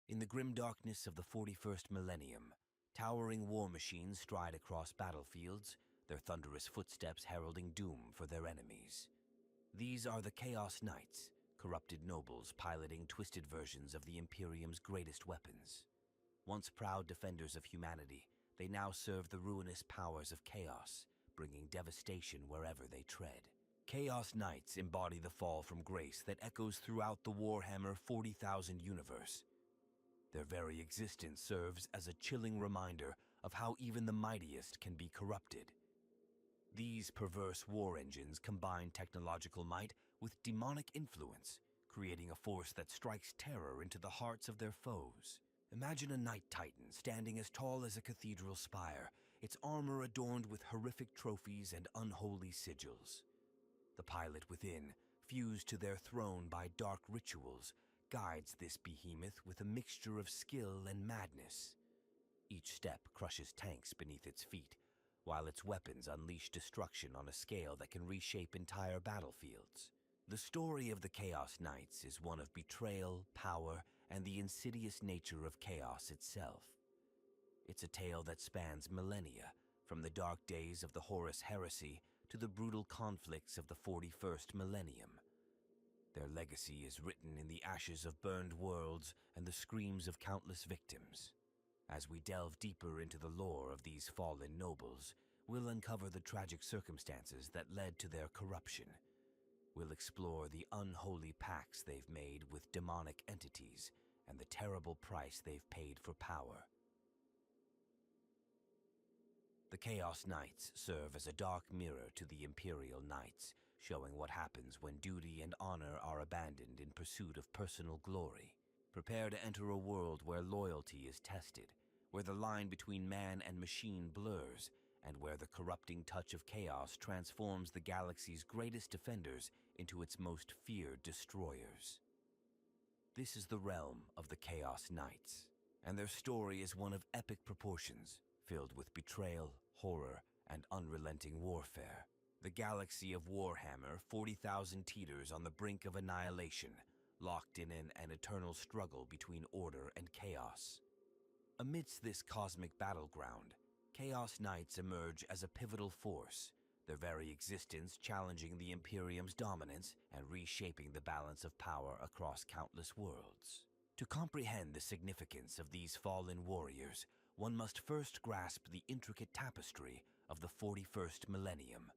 In the grim darkness of the 41st millennium, towering war machines stride across battlefields, their thunderous footsteps heralding doom for their enemies. These are the Chaos Knights, corrupted nobles piloting twisted versions of the Imperium's greatest weapons. Once proud defenders of humanity, they now serve the ruinous powers of chaos, bringing devastation wherever they tread. Chaos Knights embody the fall from grace that echoes throughout the Warhammer 40,000 universe. Their very existence serves as a chilling reminder of how even the mightiest can be corrupted. These perverse war engines combine technological might with demonic influence, creating a force that strikes terror into the hearts of their foes. Imagine a Night Titan standing as tall as a cathedral spire, its armor adorned with horrific trophies and unholy sigils. The pilot within, fused to their throne by dark rituals, guides this behemoth with a mixture of skill and madness. Each step crushes tanks beneath its feet, while its weapons unleash destruction on a scale that can reshape entire battlefields. The story of the Chaos Knights is one of betrayal, power, and the insidious nature of chaos itself. It's a tale that spans millennia, from the dark days of the Horus Heresy to the brutal conflicts of the 41st millennium. Their legacy is written in the ashes of burned worlds and the screams of countless victims. As we delve deeper into the lore of these fallen nobles, we'll uncover the tragic circumstances that led to their corruption. We'll explore the unholy pacts they've made with demonic entities and the terrible price they've paid for power. The Chaos Knights serve as a dark mirror to the Imperial Knights, showing what happens when duty and honor are abandoned in pursuit of personal glory. Prepare to enter a world where loyalty is tested, where the line between man and machine blurs, and where the corrupting touch of chaos transforms the galaxy's greatest defenders into its most feared destroyers. This is the realm of the Chaos Knights, and their story is one of epic proportions, filled with betrayal, horror, and unrelenting warfare. The galaxy of Warhammer 40,000 teeters on the brink of annihilation, locked in an eternal struggle between order and chaos. Amidst this cosmic battleground, Chaos Knights emerge as a pivotal force, their very existence challenging the Imperium's dominance and reshaping the balance of power across countless worlds. To comprehend the significance of these fallen warriors, one must first grasp the intricate tapestry of the 41st millennium.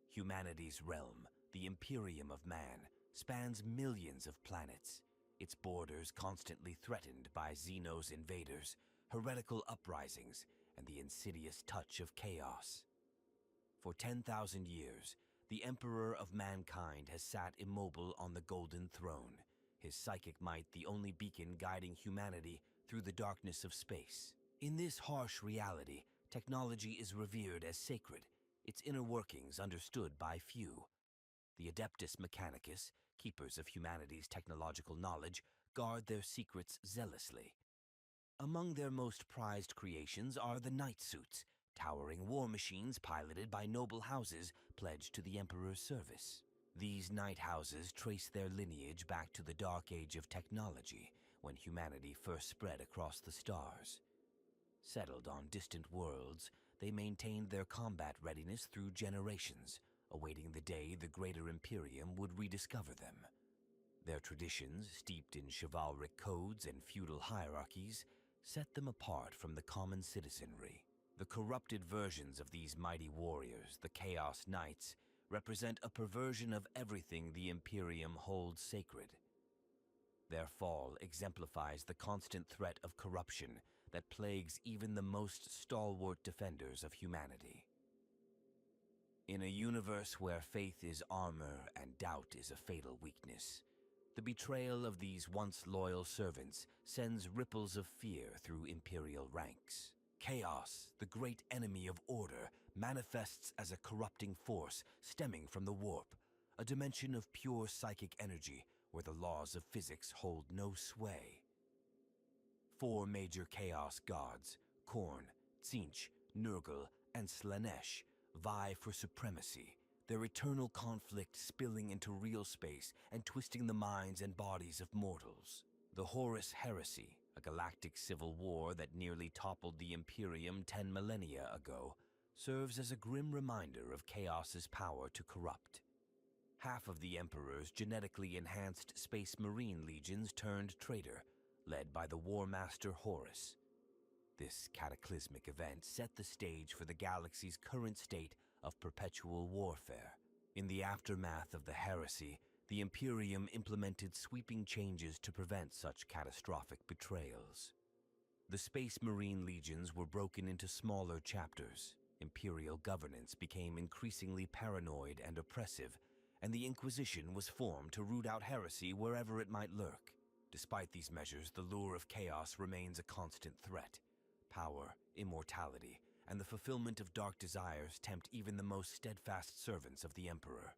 Humanity's realm, the Imperium of Man, spans millions of planets, its borders constantly threatened by xenos invaders, heretical uprisings, and the insidious touch of chaos. For 10,000 years, the Emperor of Mankind has sat immobile on the Golden Throne, his psychic might the only beacon guiding humanity through the darkness of space. In this harsh reality, technology is revered as sacred, its inner workings understood by few. The Adeptus Mechanicus, keepers of humanity's technological knowledge, guard their secrets zealously. Among their most prized creations are the Night Suits, towering war machines piloted by noble houses pledged to the Emperor's service. These night houses trace their lineage back to the dark age of technology, when humanity first spread across the stars. Settled on distant worlds, they maintained their combat readiness through generations, awaiting the day the greater Imperium would rediscover them. Their traditions, steeped in chivalric codes and feudal hierarchies, set them apart from the common citizenry. The corrupted versions of these mighty warriors, the Chaos Knights, represent a perversion of everything the Imperium holds sacred. Their fall exemplifies the constant threat of corruption that plagues even the most stalwart defenders of humanity. In a universe where faith is armor and doubt is a fatal weakness, the betrayal of these once loyal servants sends ripples of fear through Imperial ranks. Chaos, the great enemy of order, manifests as a corrupting force stemming from the warp, a dimension of pure psychic energy where the laws of physics hold no sway. 4 major chaos gods, Khorne, Tzeentch, Nurgle, and Slaanesh, vie for supremacy, their eternal conflict spilling into real space and twisting the minds and bodies of mortals. The Horus Heresy, galactic civil war that nearly toppled the Imperium 10 millennia ago, serves as a grim reminder of Chaos's power to corrupt. Half of the Emperor's genetically enhanced Space Marine legions turned traitor, led by the War Master Horus. This cataclysmic event set the stage for the galaxy's current state of perpetual warfare. In the aftermath of the heresy, the Imperium implemented sweeping changes to prevent such catastrophic betrayals. The Space Marine legions were broken into smaller chapters. Imperial governance became increasingly paranoid and oppressive, and the Inquisition was formed to root out heresy wherever it might lurk. Despite these measures, the lure of chaos remains a constant threat. Power, immortality, and the fulfillment of dark desires tempt even the most steadfast servants of the Emperor.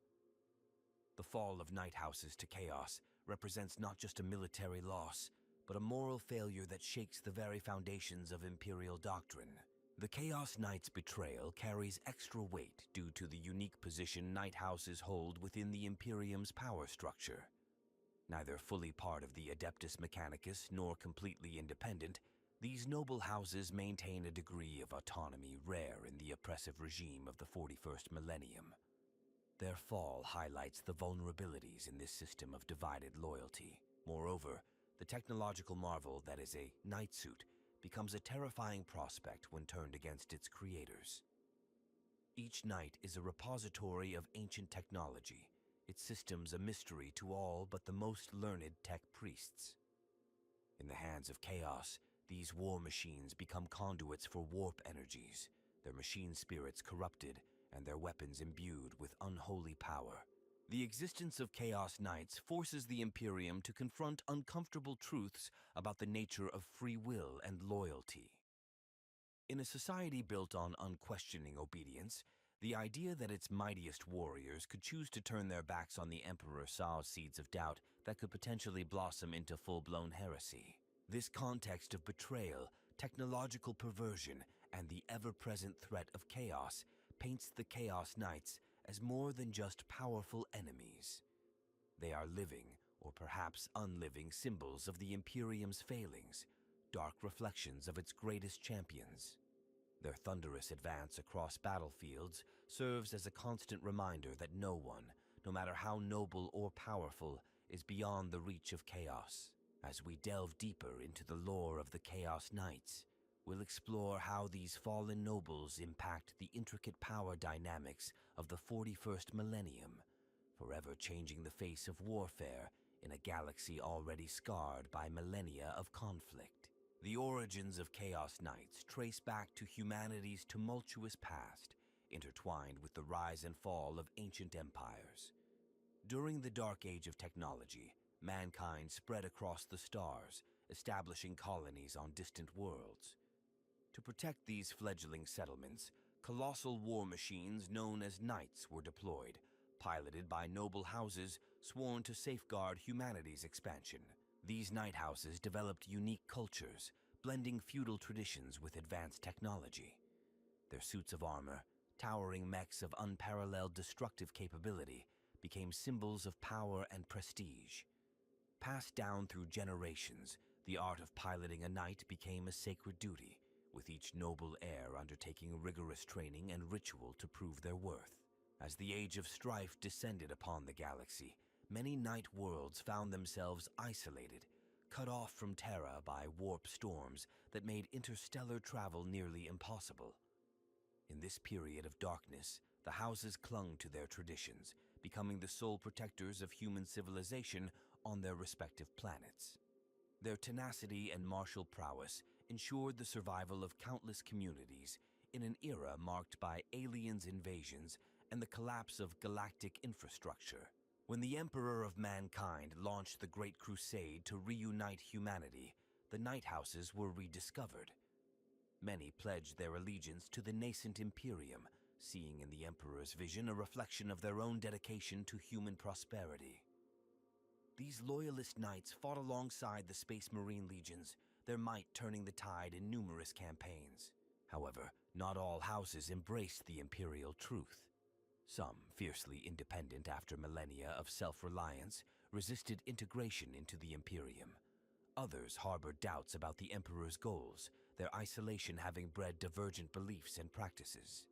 The fall of Night Houses to chaos represents not just a military loss, but a moral failure that shakes the very foundations of Imperial doctrine. The Chaos Knight's betrayal carries extra weight due to the unique position Night Houses hold within the Imperium's power structure. Neither fully part of the Adeptus Mechanicus nor completely independent, these noble houses maintain a degree of autonomy rare in the oppressive regime of the 41st millennium. Their fall highlights the vulnerabilities in this system of divided loyalty. Moreover, the technological marvel that is a Knight suit becomes a terrifying prospect when turned against its creators. Each Knight is a repository of ancient technology, its systems a mystery to all but the most learned tech priests. In the hands of chaos, these war machines become conduits for warp energies, their machine spirits corrupted and their weapons imbued with unholy power. The existence of Chaos Knights forces the Imperium to confront uncomfortable truths about the nature of free will and loyalty. In a society built on unquestioning obedience, the idea that its mightiest warriors could choose to turn their backs on the Emperor sows seeds of doubt that could potentially blossom into full-blown heresy. This context of betrayal, technological perversion, and the ever-present threat of chaos paints the Chaos Knights as more than just powerful enemies. They are living, or perhaps unliving, symbols of the Imperium's failings, dark reflections of its greatest champions. Their thunderous advance across battlefields serves as a constant reminder that no one, no matter how noble or powerful, is beyond the reach of chaos. As we delve deeper into the lore of the Chaos Knights, we'll explore how these fallen nobles impact the intricate power dynamics of the 41st millennium, forever changing the face of warfare in a galaxy already scarred by millennia of conflict. The origins of Chaos Knights trace back to humanity's tumultuous past, intertwined with the rise and fall of ancient empires. During the Dark Age of technology, mankind spread across the stars, establishing colonies on distant worlds. To protect these fledgling settlements, colossal war machines known as Knights were deployed, piloted by noble houses sworn to safeguard humanity's expansion. These Knight houses developed unique cultures, blending feudal traditions with advanced technology. Their suits of armor, towering mechs of unparalleled destructive capability, became symbols of power and prestige. Passed down through generations, the art of piloting a Knight became a sacred duty, with each noble heir undertaking rigorous training and ritual to prove their worth. As the Age of Strife descended upon the galaxy, many Knight worlds found themselves isolated, cut off from Terra by warp storms that made interstellar travel nearly impossible. In this period of darkness, the houses clung to their traditions, becoming the sole protectors of human civilization on their respective planets. Their tenacity and martial prowess ensured the survival of countless communities in an era marked by aliens' invasions and the collapse of galactic infrastructure. When the Emperor of Mankind launched the Great Crusade to reunite humanity, the Knight Houses were rediscovered. Many pledged their allegiance to the nascent Imperium, seeing in the Emperor's vision a reflection of their own dedication to human prosperity. These loyalist knights fought alongside the Space Marine legions, their might turning the tide in numerous campaigns. However, not all houses embraced the imperial truth. Some, fiercely independent after millennia of self-reliance, resisted integration into the Imperium. Others harbored doubts about the Emperor's goals, their isolation having bred divergent beliefs and practices.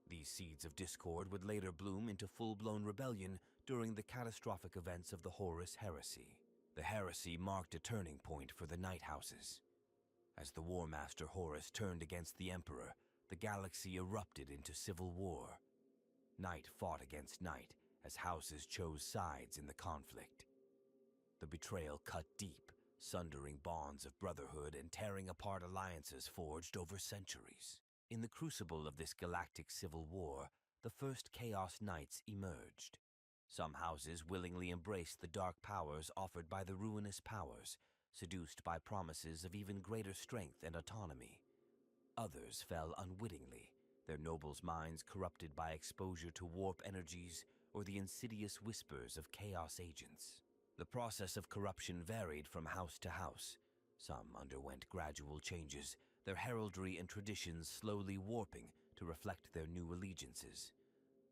These seeds of discord would later bloom into full-blown rebellion during the catastrophic events of the Horus Heresy. The heresy marked a turning point for the Night Houses. As the War Master Horus turned against the Emperor, the galaxy erupted into civil war. Night fought against night as houses chose sides in the conflict. The betrayal cut deep, sundering bonds of brotherhood and tearing apart alliances forged over centuries. In the crucible of this galactic civil war, the first Chaos Knights emerged. Some houses willingly embraced the dark powers offered by the ruinous powers, seduced by promises of even greater strength and autonomy. Others fell unwittingly, their nobles' minds corrupted by exposure to warp energies or the insidious whispers of chaos agents. The process of corruption varied from house to house. Some underwent gradual changes, their heraldry and traditions slowly warping to reflect their new allegiances.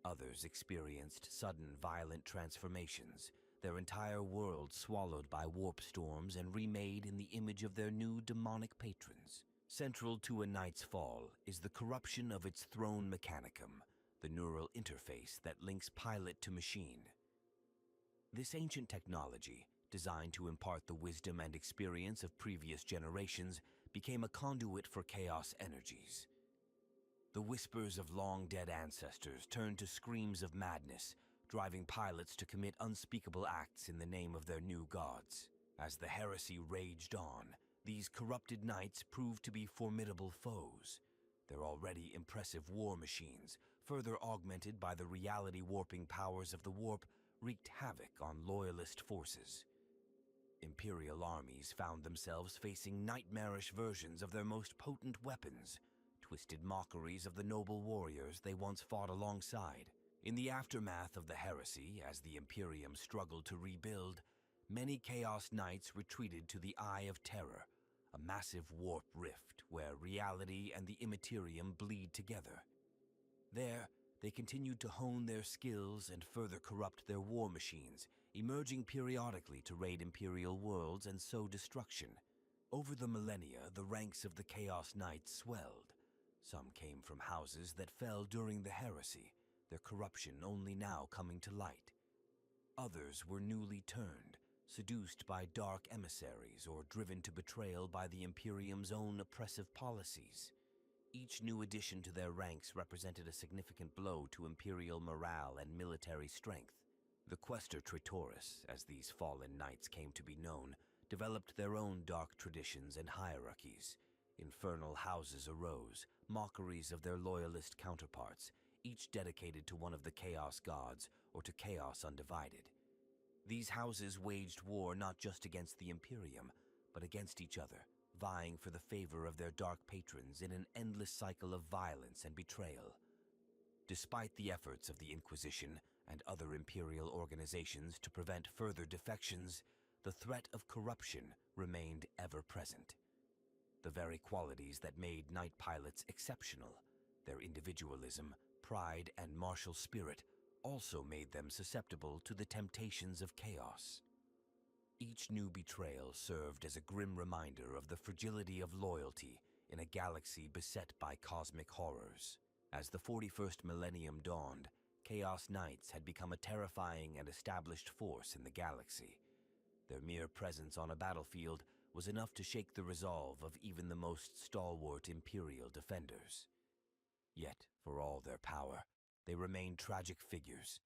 Others experienced sudden violent transformations, their entire world swallowed by warp storms and remade in the image of their new demonic patrons. Central to a knight's fall is the corruption of its throne mechanicum, the neural interface that links pilot to machine. This ancient technology, designed to impart the wisdom and experience of previous generations, became a conduit for chaos energies. The whispers of long-dead ancestors turned to screams of madness, driving pilots to commit unspeakable acts in the name of their new gods. As the heresy raged on, these corrupted knights proved to be formidable foes. Their already impressive war machines, further augmented by the reality-warping powers of the warp, wreaked havoc on loyalist forces. Imperial armies found themselves facing nightmarish versions of their most potent weapons, twisted mockeries of the noble warriors they once fought alongside. In the aftermath of the heresy, as the Imperium struggled to rebuild, many Chaos Knights retreated to the Eye of Terror, a massive warp rift where reality and the immaterium bleed together. There, they continued to hone their skills and further corrupt their war machines, emerging periodically to raid Imperial worlds and sow destruction. Over the millennia, the ranks of the Chaos Knights swelled. Some came from houses that fell during the heresy, their corruption only now coming to light. Others were newly turned, seduced by dark emissaries or driven to betrayal by the Imperium's own oppressive policies. Each new addition to their ranks represented a significant blow to Imperial morale and military strength. The Quaestor Traitoris, as these fallen knights came to be known, developed their own dark traditions and hierarchies. Infernal houses arose, mockeries of their loyalist counterparts, each dedicated to one of the Chaos Gods or to Chaos Undivided. These houses waged war not just against the Imperium, but against each other, vying for the favor of their dark patrons in an endless cycle of violence and betrayal. Despite the efforts of the Inquisition and other Imperial organizations to prevent further defections, the threat of corruption remained ever present. The very qualities that made night pilots exceptional, their individualism, pride, and martial spirit, also made them susceptible to the temptations of chaos. Each new betrayal served as a grim reminder of the fragility of loyalty in a galaxy beset by cosmic horrors. As the 41st millennium dawned, Chaos Knights had become a terrifying and established force in the galaxy. Their mere presence on a battlefield was enough to shake the resolve of even the most stalwart Imperial defenders. Yet, for all their power, they remained tragic figures.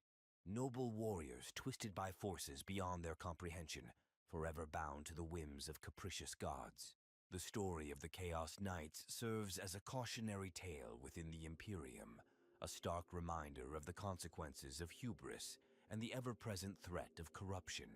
Noble warriors twisted by forces beyond their comprehension, forever bound to the whims of capricious gods. The story of the Chaos Knights serves as a cautionary tale within the Imperium, a stark reminder of the consequences of hubris and the ever-present threat of corruption.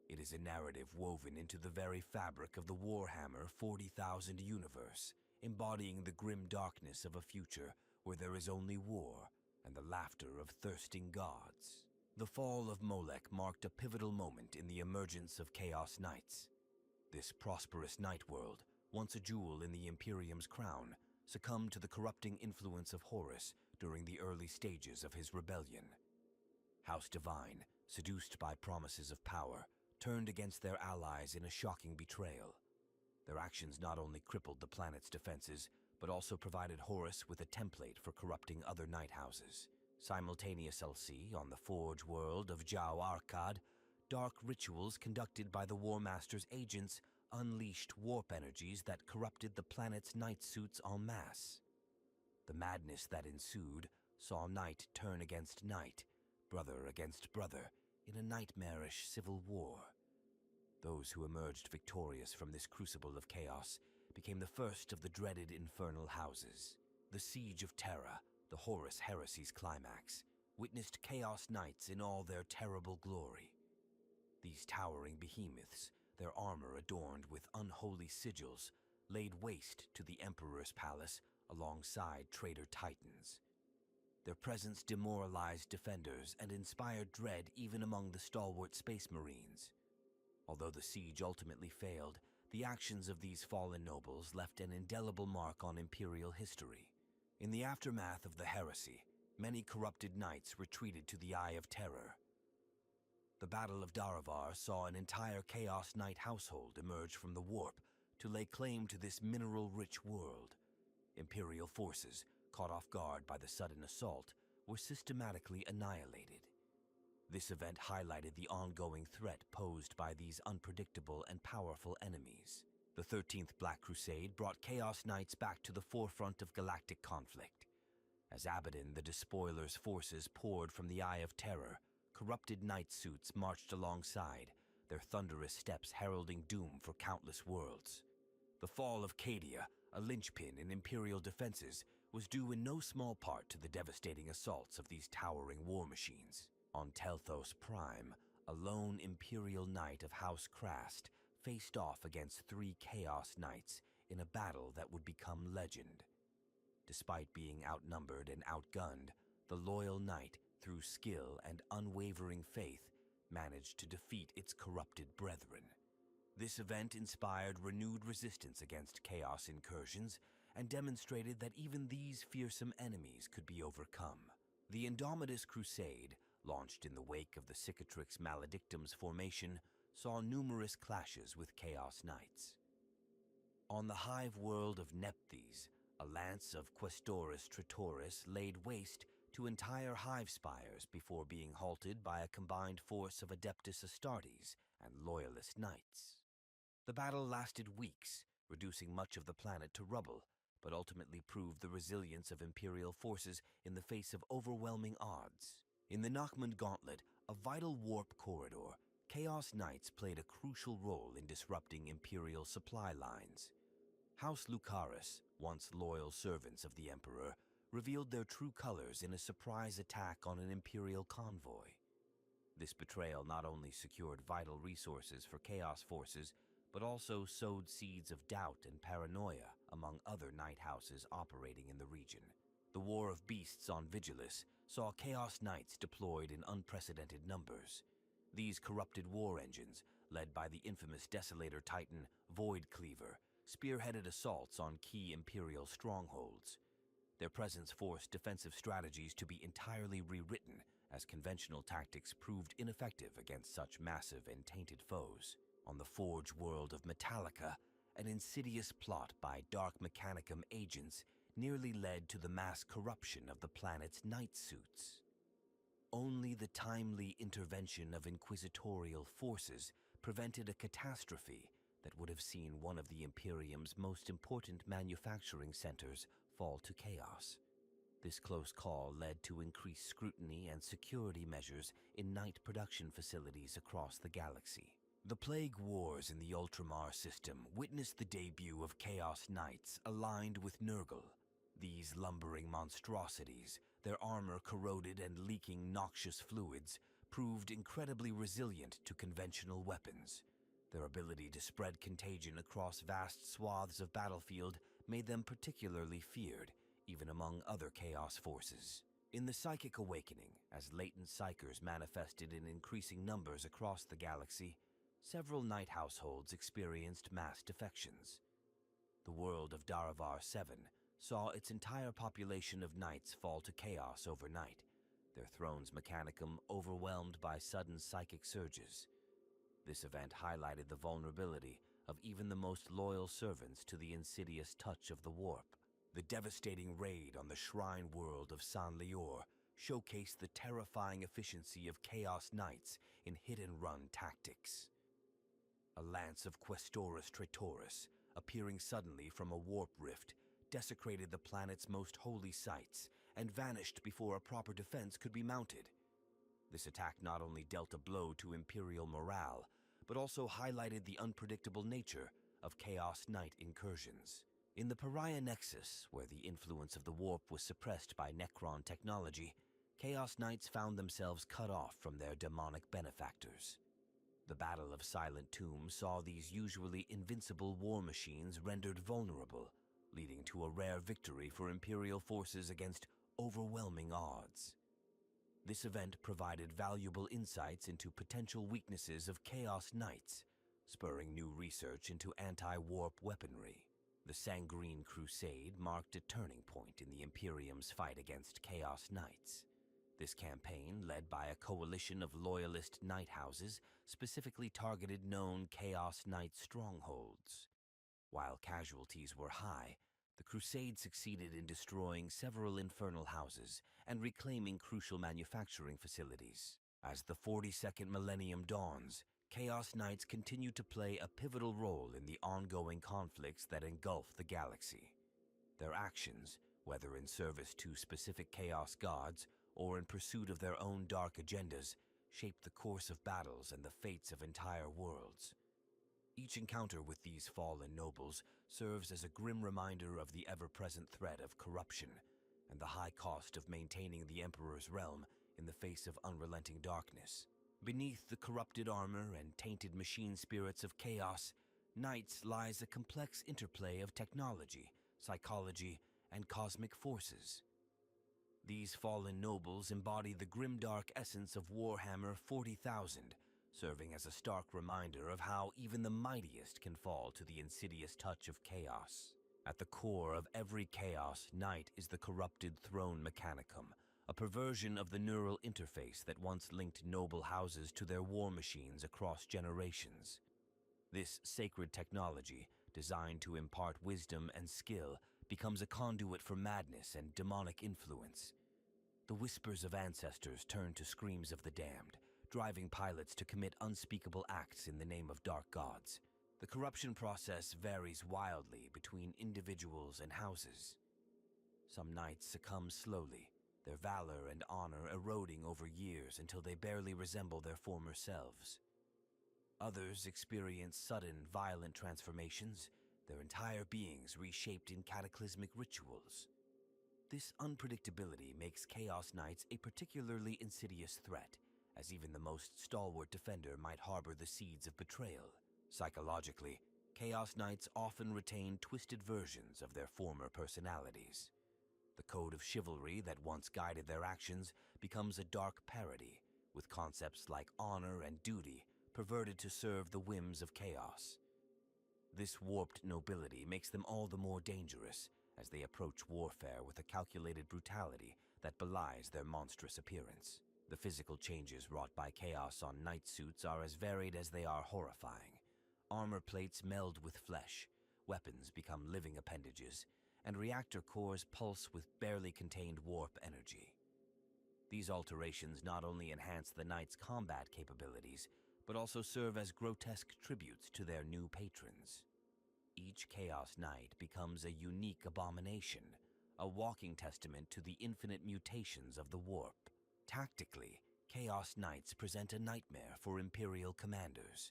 It is a narrative woven into the very fabric of the Warhammer 40,000 universe, embodying the grim darkness of a future where there is only war and the laughter of thirsting gods. The fall of Molech marked a pivotal moment in the emergence of Chaos Knights. This prosperous night world, once a jewel in the Imperium's crown, succumbed to the corrupting influence of Horus during the early stages of his rebellion. House Divine, seduced by promises of power, turned against their allies in a shocking betrayal. Their actions not only crippled the planet's defenses, but also provided Horus with a template for corrupting other night houses. Simultaneously, on the Forge world of Jau Arkad, dark rituals conducted by the War Master's agents unleashed warp energies that corrupted the planet's night suits en masse. The madness that ensued saw night turn against night, brother against brother, in a nightmarish civil war. Those who emerged victorious from this crucible of chaos became the first of the dreaded infernal houses. The Siege of Terra, the Horus Heresy's climax, witnessed Chaos Knights in all their terrible glory. These towering behemoths, their armor adorned with unholy sigils, laid waste to the Emperor's palace alongside traitor titans. Their presence demoralized defenders and inspired dread even among the stalwart space marines. Although the siege ultimately failed, the actions of these fallen nobles left an indelible mark on Imperial history. In the aftermath of the heresy, many corrupted knights retreated to the Eye of Terror. The Battle of Daravar saw an entire Chaos Knight household emerge from the warp to lay claim to this mineral-rich world. Imperial forces, caught off guard by the sudden assault, were systematically annihilated. This event highlighted the ongoing threat posed by these unpredictable and powerful enemies. The 13th Black Crusade brought Chaos Knights back to the forefront of galactic conflict. As Abaddon the Despoiler's forces poured from the Eye of Terror, corrupted night suits marched alongside, their thunderous steps heralding doom for countless worlds. The fall of Cadia, a linchpin in Imperial defenses, was due in no small part to the devastating assaults of these towering war machines. On Telthos Prime, a lone Imperial Knight of House Krast faced off against 3 Chaos Knights in a battle that would become legend. Despite being outnumbered and outgunned, the loyal knight, through skill and unwavering faith, managed to defeat its corrupted brethren. This event inspired renewed resistance against Chaos incursions and demonstrated that even these fearsome enemies could be overcome. The Indomitus Crusade, launched in the wake of the Cicatrix Maledictum's formation, saw numerous clashes with Chaos Knights. On the hive world of Nephthys, a lance of Questoris Tritoris laid waste to entire hive spires before being halted by a combined force of Adeptus Astartes and Loyalist Knights. The battle lasted weeks, reducing much of the planet to rubble, but ultimately proved the resilience of Imperial forces in the face of overwhelming odds. In the Nachmund Gauntlet, a vital warp corridor, Chaos Knights played a crucial role in disrupting Imperial supply lines. House Lucaris, once loyal servants of the Emperor, revealed their true colors in a surprise attack on an Imperial convoy. This betrayal not only secured vital resources for Chaos forces, but also sowed seeds of doubt and paranoia among other night houses operating in the region. The War of Beasts on Vigilus saw Chaos Knights deployed in unprecedented numbers. These corrupted war engines, led by the infamous Desolator Titan Void Cleaver, spearheaded assaults on key Imperial strongholds. Their presence forced defensive strategies to be entirely rewritten, as conventional tactics proved ineffective against such massive and tainted foes. On the Forge world of Metallica, an insidious plot by Dark Mechanicum agents nearly led to the mass corruption of the planet's night suits. Only the timely intervention of inquisitorial forces prevented a catastrophe that would have seen one of the Imperium's most important manufacturing centers fall to chaos. This close call led to increased scrutiny and security measures in night production facilities across the galaxy. The Plague Wars in the Ultramar system witnessed the debut of Chaos Knights aligned with Nurgle. These lumbering monstrosities, their armor corroded and leaking noxious fluids, proved incredibly resilient to conventional weapons. Their ability to spread contagion across vast swaths of battlefield made them particularly feared, even among other Chaos forces. In the Psychic Awakening, as latent Psykers manifested in increasing numbers across the galaxy, several night households experienced mass defections. The world of Daravar 7 saw its entire population of knights fall to chaos overnight, their thrones mechanicum overwhelmed by sudden psychic surges. This event highlighted the vulnerability of even the most loyal servants to the insidious touch of the warp. The devastating raid on the shrine world of San Lior showcased the terrifying efficiency of Chaos Knights in hit-and-run tactics. A lance of Questoris Traitoris, appearing suddenly from a warp rift, desecrated the planet's most holy sites and vanished before a proper defense could be mounted. This attack not only dealt a blow to Imperial morale, but also highlighted the unpredictable nature of Chaos Knight incursions. In the Pariah Nexus, where the influence of the warp was suppressed by necron technology, Chaos Knights found themselves cut off from their demonic benefactors. The Battle of Silent Tomb saw these usually invincible war machines rendered vulnerable, leading to a rare victory for Imperial forces against overwhelming odds. This event provided valuable insights into potential weaknesses of Chaos Knights, spurring new research into anti-warp weaponry. The Sanguine Crusade marked a turning point in the Imperium's fight against Chaos Knights. This campaign, led by a coalition of loyalist knight houses, specifically targeted known Chaos Knight strongholds. While casualties were high, the Crusade succeeded in destroying several infernal houses and reclaiming crucial manufacturing facilities. As the 42nd millennium dawns, Chaos Knights continue to play a pivotal role in the ongoing conflicts that engulf the galaxy. Their actions, whether in service to specific Chaos gods or in pursuit of their own dark agendas, shape the course of battles and the fates of entire worlds. Each encounter with these fallen nobles serves as a grim reminder of the ever-present threat of corruption and the high cost of maintaining the Emperor's realm in the face of unrelenting darkness. Beneath the corrupted armor and tainted machine spirits of chaos, Knights lies a complex interplay of technology, psychology, and cosmic forces. These fallen nobles embody the grimdark essence of Warhammer 40,000, serving as a stark reminder of how even the mightiest can fall to the insidious touch of chaos. At the core of every Chaos Knight is the corrupted throne mechanicum, a perversion of the neural interface that once linked noble houses to their war machines across generations. This sacred technology, designed to impart wisdom and skill, becomes a conduit for madness and demonic influence. The whispers of ancestors turn to screams of the damned, driving pilots to commit unspeakable acts in the name of dark gods. The corruption process varies wildly between individuals and houses. Some knights succumb slowly, their valor and honor eroding over years until they barely resemble their former selves. Others experience sudden, violent transformations, their entire beings reshaped in cataclysmic rituals. This unpredictability makes Chaos Knights a particularly insidious threat, as even the most stalwart defender might harbor the seeds of betrayal. Psychologically, Chaos Knights often retain twisted versions of their former personalities. The code of chivalry that once guided their actions becomes a dark parody, with concepts like honor and duty perverted to serve the whims of chaos. This warped nobility makes them all the more dangerous as they approach warfare with a calculated brutality that belies their monstrous appearance. The physical changes wrought by chaos on knight suits are as varied as they are horrifying. Armor plates meld with flesh, weapons become living appendages, and reactor cores pulse with barely contained warp energy. These alterations not only enhance the knight's combat capabilities, but also serve as grotesque tributes to their new patrons. Each Chaos Knight becomes a unique abomination, a walking testament to the infinite mutations of the warp. Tactically, Chaos Knights present a nightmare for Imperial commanders.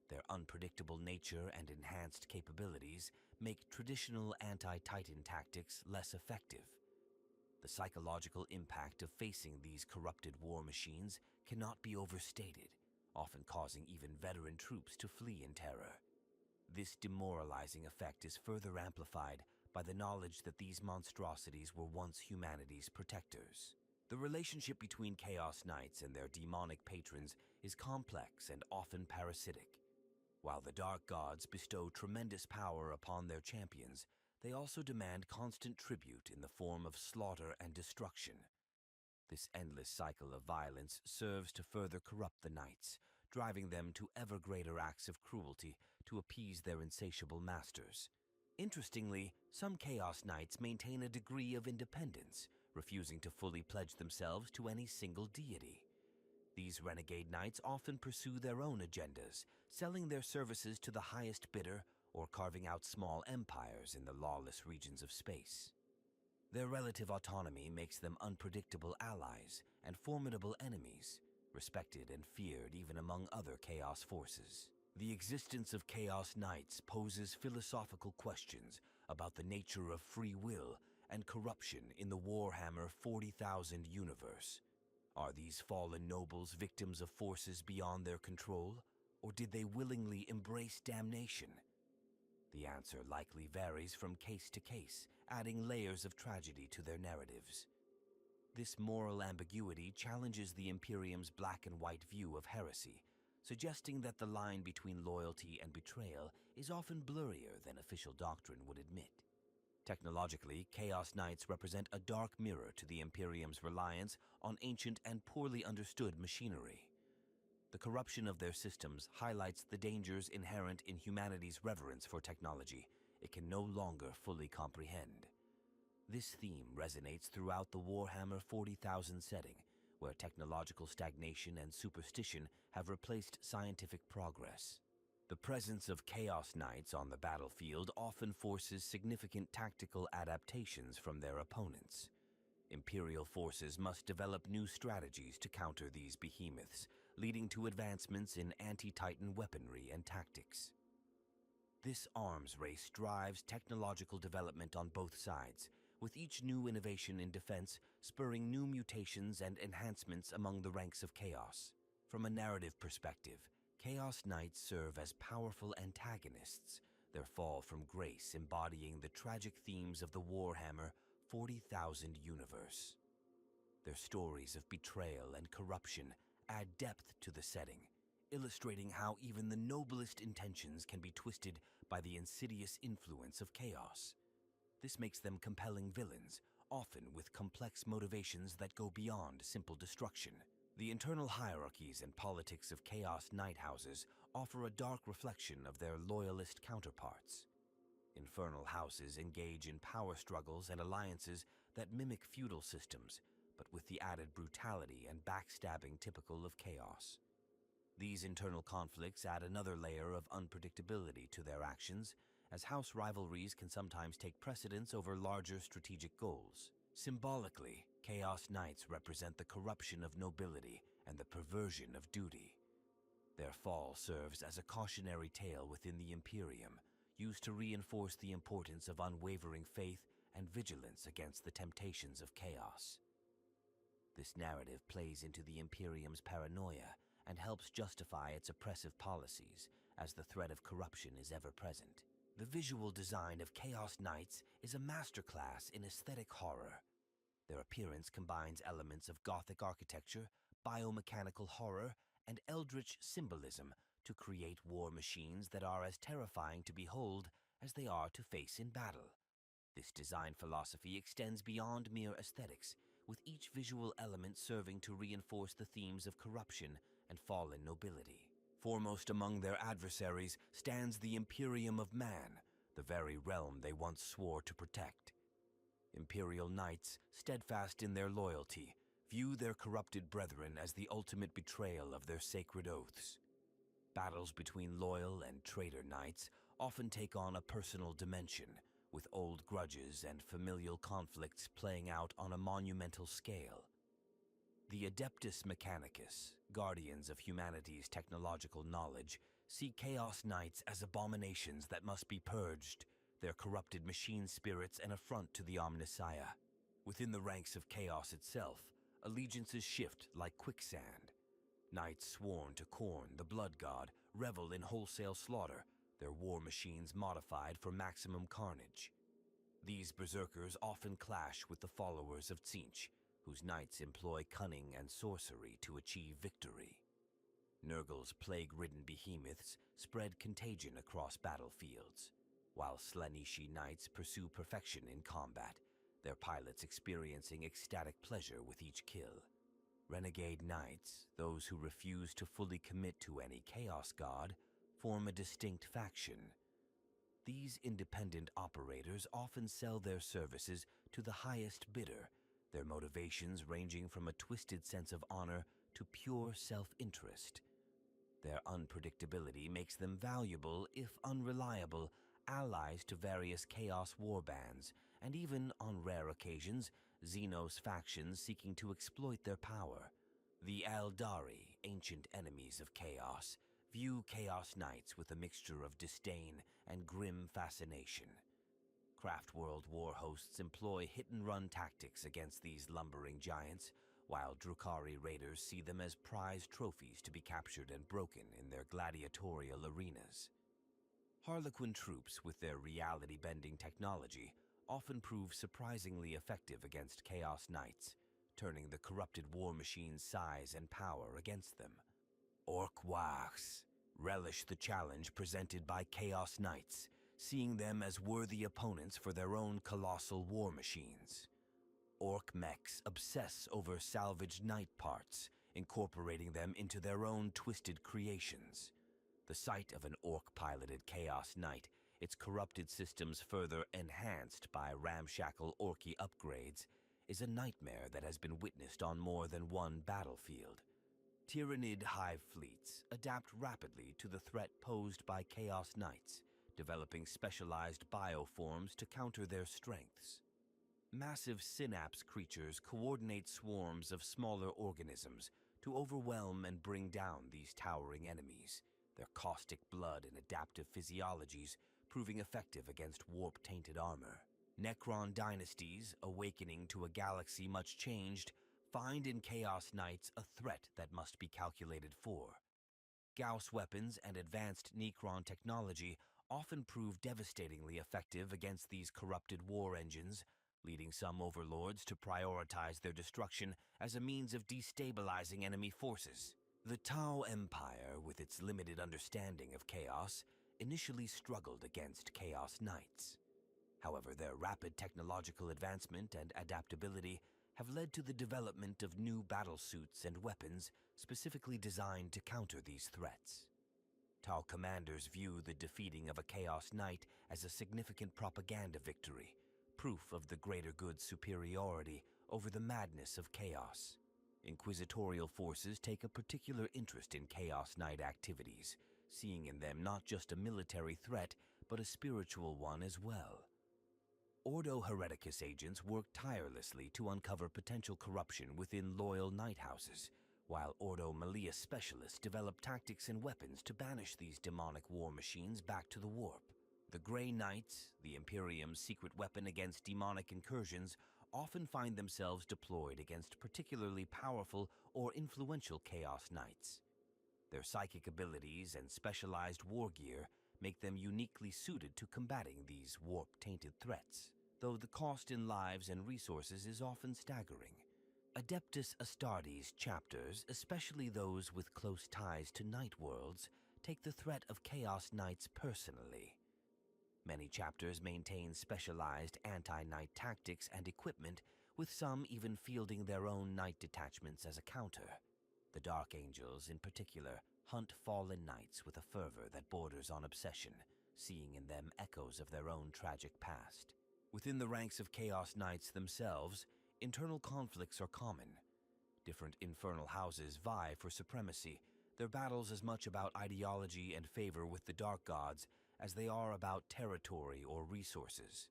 Their unpredictable nature and enhanced capabilities make traditional anti-Titan tactics less effective. The psychological impact of facing these corrupted war machines cannot be overstated, often causing even veteran troops to flee in terror. This demoralizing effect is further amplified by the knowledge that these monstrosities were once humanity's protectors. The relationship between Chaos Knights and their demonic patrons is complex and often parasitic. While the Dark Gods bestow tremendous power upon their champions, they also demand constant tribute in the form of slaughter and destruction. This endless cycle of violence serves to further corrupt the knights, driving them to ever greater acts of cruelty to appease their insatiable masters. Interestingly, some Chaos Knights maintain a degree of independence, refusing to fully pledge themselves to any single deity. These renegade knights often pursue their own agendas, selling their services to the highest bidder or carving out small empires in the lawless regions of space. Their relative autonomy makes them unpredictable allies and formidable enemies, respected and feared even among other Chaos forces. The existence of Chaos Knights poses philosophical questions about the nature of free will and corruption in the Warhammer 40,000 universe. Are these fallen nobles victims of forces beyond their control, or did they willingly embrace damnation? The answer likely varies from case to case, adding layers of tragedy to their narratives. This moral ambiguity challenges the Imperium's black and white view of heresy, suggesting that the line between loyalty and betrayal is often blurrier than official doctrine would admit. Technologically, Chaos Knights represent a dark mirror to the Imperium's reliance on ancient and poorly understood machinery. The corruption of their systems highlights the dangers inherent in humanity's reverence for technology it can no longer fully comprehend. This theme resonates throughout the Warhammer 40,000 setting, where technological stagnation and superstition have replaced scientific progress. The presence of Chaos Knights on the battlefield often forces significant tactical adaptations from their opponents. Imperial forces must develop new strategies to counter these behemoths, leading to advancements in anti-Titan weaponry and tactics. This arms race drives technological development on both sides, with each new innovation in defense spurring new mutations and enhancements among the ranks of Chaos. From a narrative perspective, Chaos Knights serve as powerful antagonists, their fall from grace embodying the tragic themes of the Warhammer 40,000 universe. Their stories of betrayal and corruption add depth to the setting, illustrating how even the noblest intentions can be twisted by the insidious influence of chaos. This makes them compelling villains, often with complex motivations that go beyond simple destruction. The internal hierarchies and politics of Chaos Knight houses offer a dark reflection of their loyalist counterparts. Infernal houses engage in power struggles and alliances that mimic feudal systems, but with the added brutality and backstabbing typical of Chaos. These internal conflicts add another layer of unpredictability to their actions, as house rivalries can sometimes take precedence over larger strategic goals. Symbolically, Chaos Knights represent the corruption of nobility and the perversion of duty. Their fall serves as a cautionary tale within the Imperium, used to reinforce the importance of unwavering faith and vigilance against the temptations of chaos. This narrative plays into the Imperium's paranoia and helps justify its oppressive policies, as the threat of corruption is ever present. The visual design of Chaos Knights is a masterclass in aesthetic horror. Their appearance combines elements of Gothic architecture, biomechanical horror, and eldritch symbolism to create war machines that are as terrifying to behold as they are to face in battle. This design philosophy extends beyond mere aesthetics, with each visual element serving to reinforce the themes of corruption and fallen nobility. Foremost among their adversaries stands the Imperium of Man, the very realm they once swore to protect. Imperial Knights, steadfast in their loyalty, view their corrupted brethren as the ultimate betrayal of their sacred oaths. Battles between loyal and traitor knights often take on a personal dimension, with old grudges and familial conflicts playing out on a monumental scale. The Adeptus Mechanicus, guardians of humanity's technological knowledge, see Chaos Knights as abominations that must be purged, their corrupted machine spirits an affront to the Omnissiah. Within the ranks of Chaos itself, allegiances shift like quicksand. Knights sworn to Khorne, the blood god, revel in wholesale slaughter, their war machines modified for maximum carnage. These berserkers often clash with the followers of Tzeentch, whose knights employ cunning and sorcery to achieve victory. Nurgle's plague-ridden behemoths spread contagion across battlefields, while Slaaneshi knights pursue perfection in combat, their pilots experiencing ecstatic pleasure with each kill. Renegade Knights, those who refuse to fully commit to any Chaos God, form a distinct faction. These independent operators often sell their services to the highest bidder, their motivations ranging from a twisted sense of honor to pure self-interest. Their unpredictability makes them valuable, if unreliable, allies to various Chaos warbands, and even, on rare occasions, xenos factions seeking to exploit their power. The Eldari, ancient enemies of Chaos, view Chaos Knights with a mixture of disdain and grim fascination. Craftworld war hosts employ hit-and-run tactics against these lumbering giants, while Drukhari raiders see them as prized trophies to be captured and broken in their gladiatorial arenas. Harlequin troops, with their reality-bending technology, often prove surprisingly effective against Chaos Knights, turning the corrupted war machine's size and power against them. Orkwachs relish the challenge presented by Chaos Knights, seeing them as worthy opponents for their own colossal war machines. Orc mechs obsess over salvaged knight parts, incorporating them into their own twisted creations. The sight of an orc-piloted Chaos Knight, its corrupted systems further enhanced by ramshackle orky upgrades, is a nightmare that has been witnessed on more than one battlefield. Tyrannid hive fleets adapt rapidly to the threat posed by Chaos Knights, developing specialized bioforms to counter their strengths. Massive synapse creatures coordinate swarms of smaller organisms to overwhelm and bring down these towering enemies, their caustic blood and adaptive physiologies proving effective against warp-tainted armor. Necron dynasties, awakening to a galaxy much changed, find in Chaos Knights a threat that must be calculated for. Gauss weapons and advanced necron technology often prove devastatingly effective against these corrupted war engines, leading some overlords to prioritize their destruction as a means of destabilizing enemy forces. The Tau Empire, with its limited understanding of chaos, initially struggled against Chaos Knights. However, their rapid technological advancement and adaptability have led to the development of new battle suits and weapons specifically designed to counter these threats. Tau commanders view the defeating of a Chaos Knight as a significant propaganda victory, proof of the greater good's superiority over the madness of chaos. Inquisitorial forces take a particular interest in Chaos Knight activities, seeing in them not just a military threat, but a spiritual one as well. Ordo hereticus agents work tirelessly to uncover potential corruption within loyal knight houses, while Ordo Malleus specialists develop tactics and weapons to banish these demonic war machines back to the warp. The Grey Knights, the Imperium's secret weapon against demonic incursions, often find themselves deployed against particularly powerful or influential Chaos Knights. Their psychic abilities and specialized war gear make them uniquely suited to combating these warp-tainted threats, though the cost in lives and resources is often staggering. Adeptus Astartes chapters, especially those with close ties to Night Worlds, take the threat of Chaos Knights personally. Many chapters maintain specialized anti-Knight tactics and equipment, with some even fielding their own Knight detachments as a counter. The Dark Angels, in particular, hunt fallen Knights with a fervor that borders on obsession, seeing in them echoes of their own tragic past. Within the ranks of Chaos Knights themselves, internal conflicts are common. Different infernal houses vie for supremacy, their battles as much about ideology and favor with the Dark Gods as they are about territory or resources.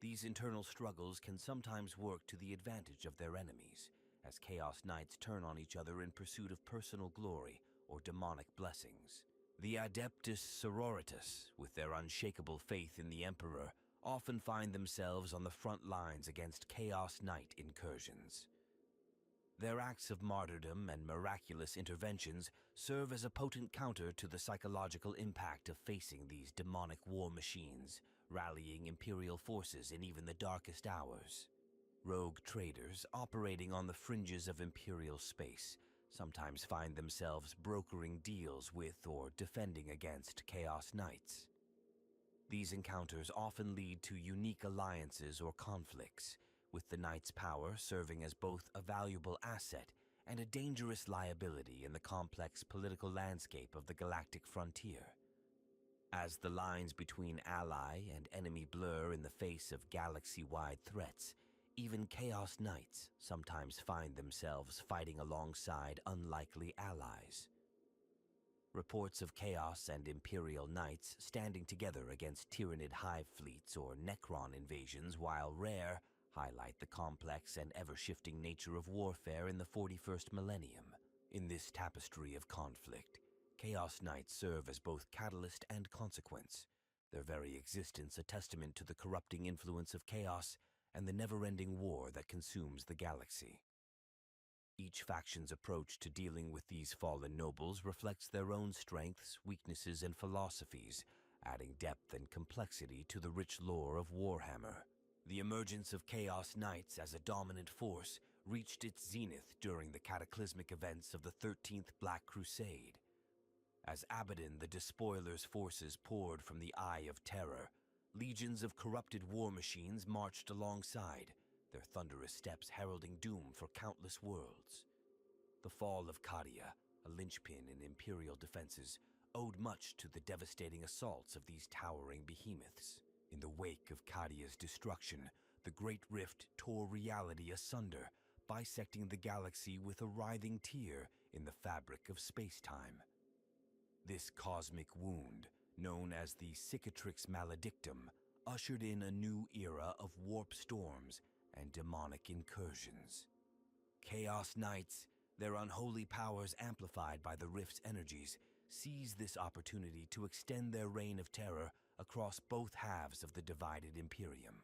These internal struggles can sometimes work to the advantage of their enemies, as Chaos Knights turn on each other in pursuit of personal glory or demonic blessings. The Adeptus Sororitas, with their unshakable faith in the Emperor, often find themselves on the front lines against Chaos Knight incursions. Their acts of martyrdom and miraculous interventions serve as a potent counter to the psychological impact of facing these demonic war machines, rallying Imperial forces in even the darkest hours. Rogue traders operating on the fringes of Imperial space sometimes find themselves brokering deals with or defending against Chaos Knights. These encounters often lead to unique alliances or conflicts, with the Knight's power serving as both a valuable asset and a dangerous liability in the complex political landscape of the galactic frontier. As the lines between ally and enemy blur in the face of galaxy-wide threats, even Chaos Knights sometimes find themselves fighting alongside unlikely allies. Reports of Chaos and Imperial Knights standing together against Tyranid hive fleets or necron invasions, while rare, highlight the complex and ever-shifting nature of warfare in the 41st millennium. In this tapestry of conflict, Chaos Knights serve as both catalyst and consequence, their very existence a testament to the corrupting influence of chaos and the never-ending war that consumes the galaxy. Each faction's approach to dealing with these fallen nobles reflects their own strengths, weaknesses, and philosophies, adding depth and complexity to the rich lore of Warhammer. The emergence of Chaos Knights as a dominant force reached its zenith during the cataclysmic events of the 13th Black Crusade. As Abaddon the Despoiler's forces poured from the Eye of Terror, legions of corrupted war machines marched alongside, their thunderous steps heralding doom for countless worlds. The fall of Cadia, a linchpin in Imperial defenses, owed much to the devastating assaults of these towering behemoths. In the wake of Cadia's destruction, the Great Rift tore reality asunder, bisecting the galaxy with a writhing tear in the fabric of space-time. This cosmic wound, known as the Cicatrix Maledictum, ushered in a new era of warp storms and demonic incursions. Chaos Knights, their unholy powers amplified by the Rift's energies, seized this opportunity to extend their reign of terror across both halves of the divided Imperium.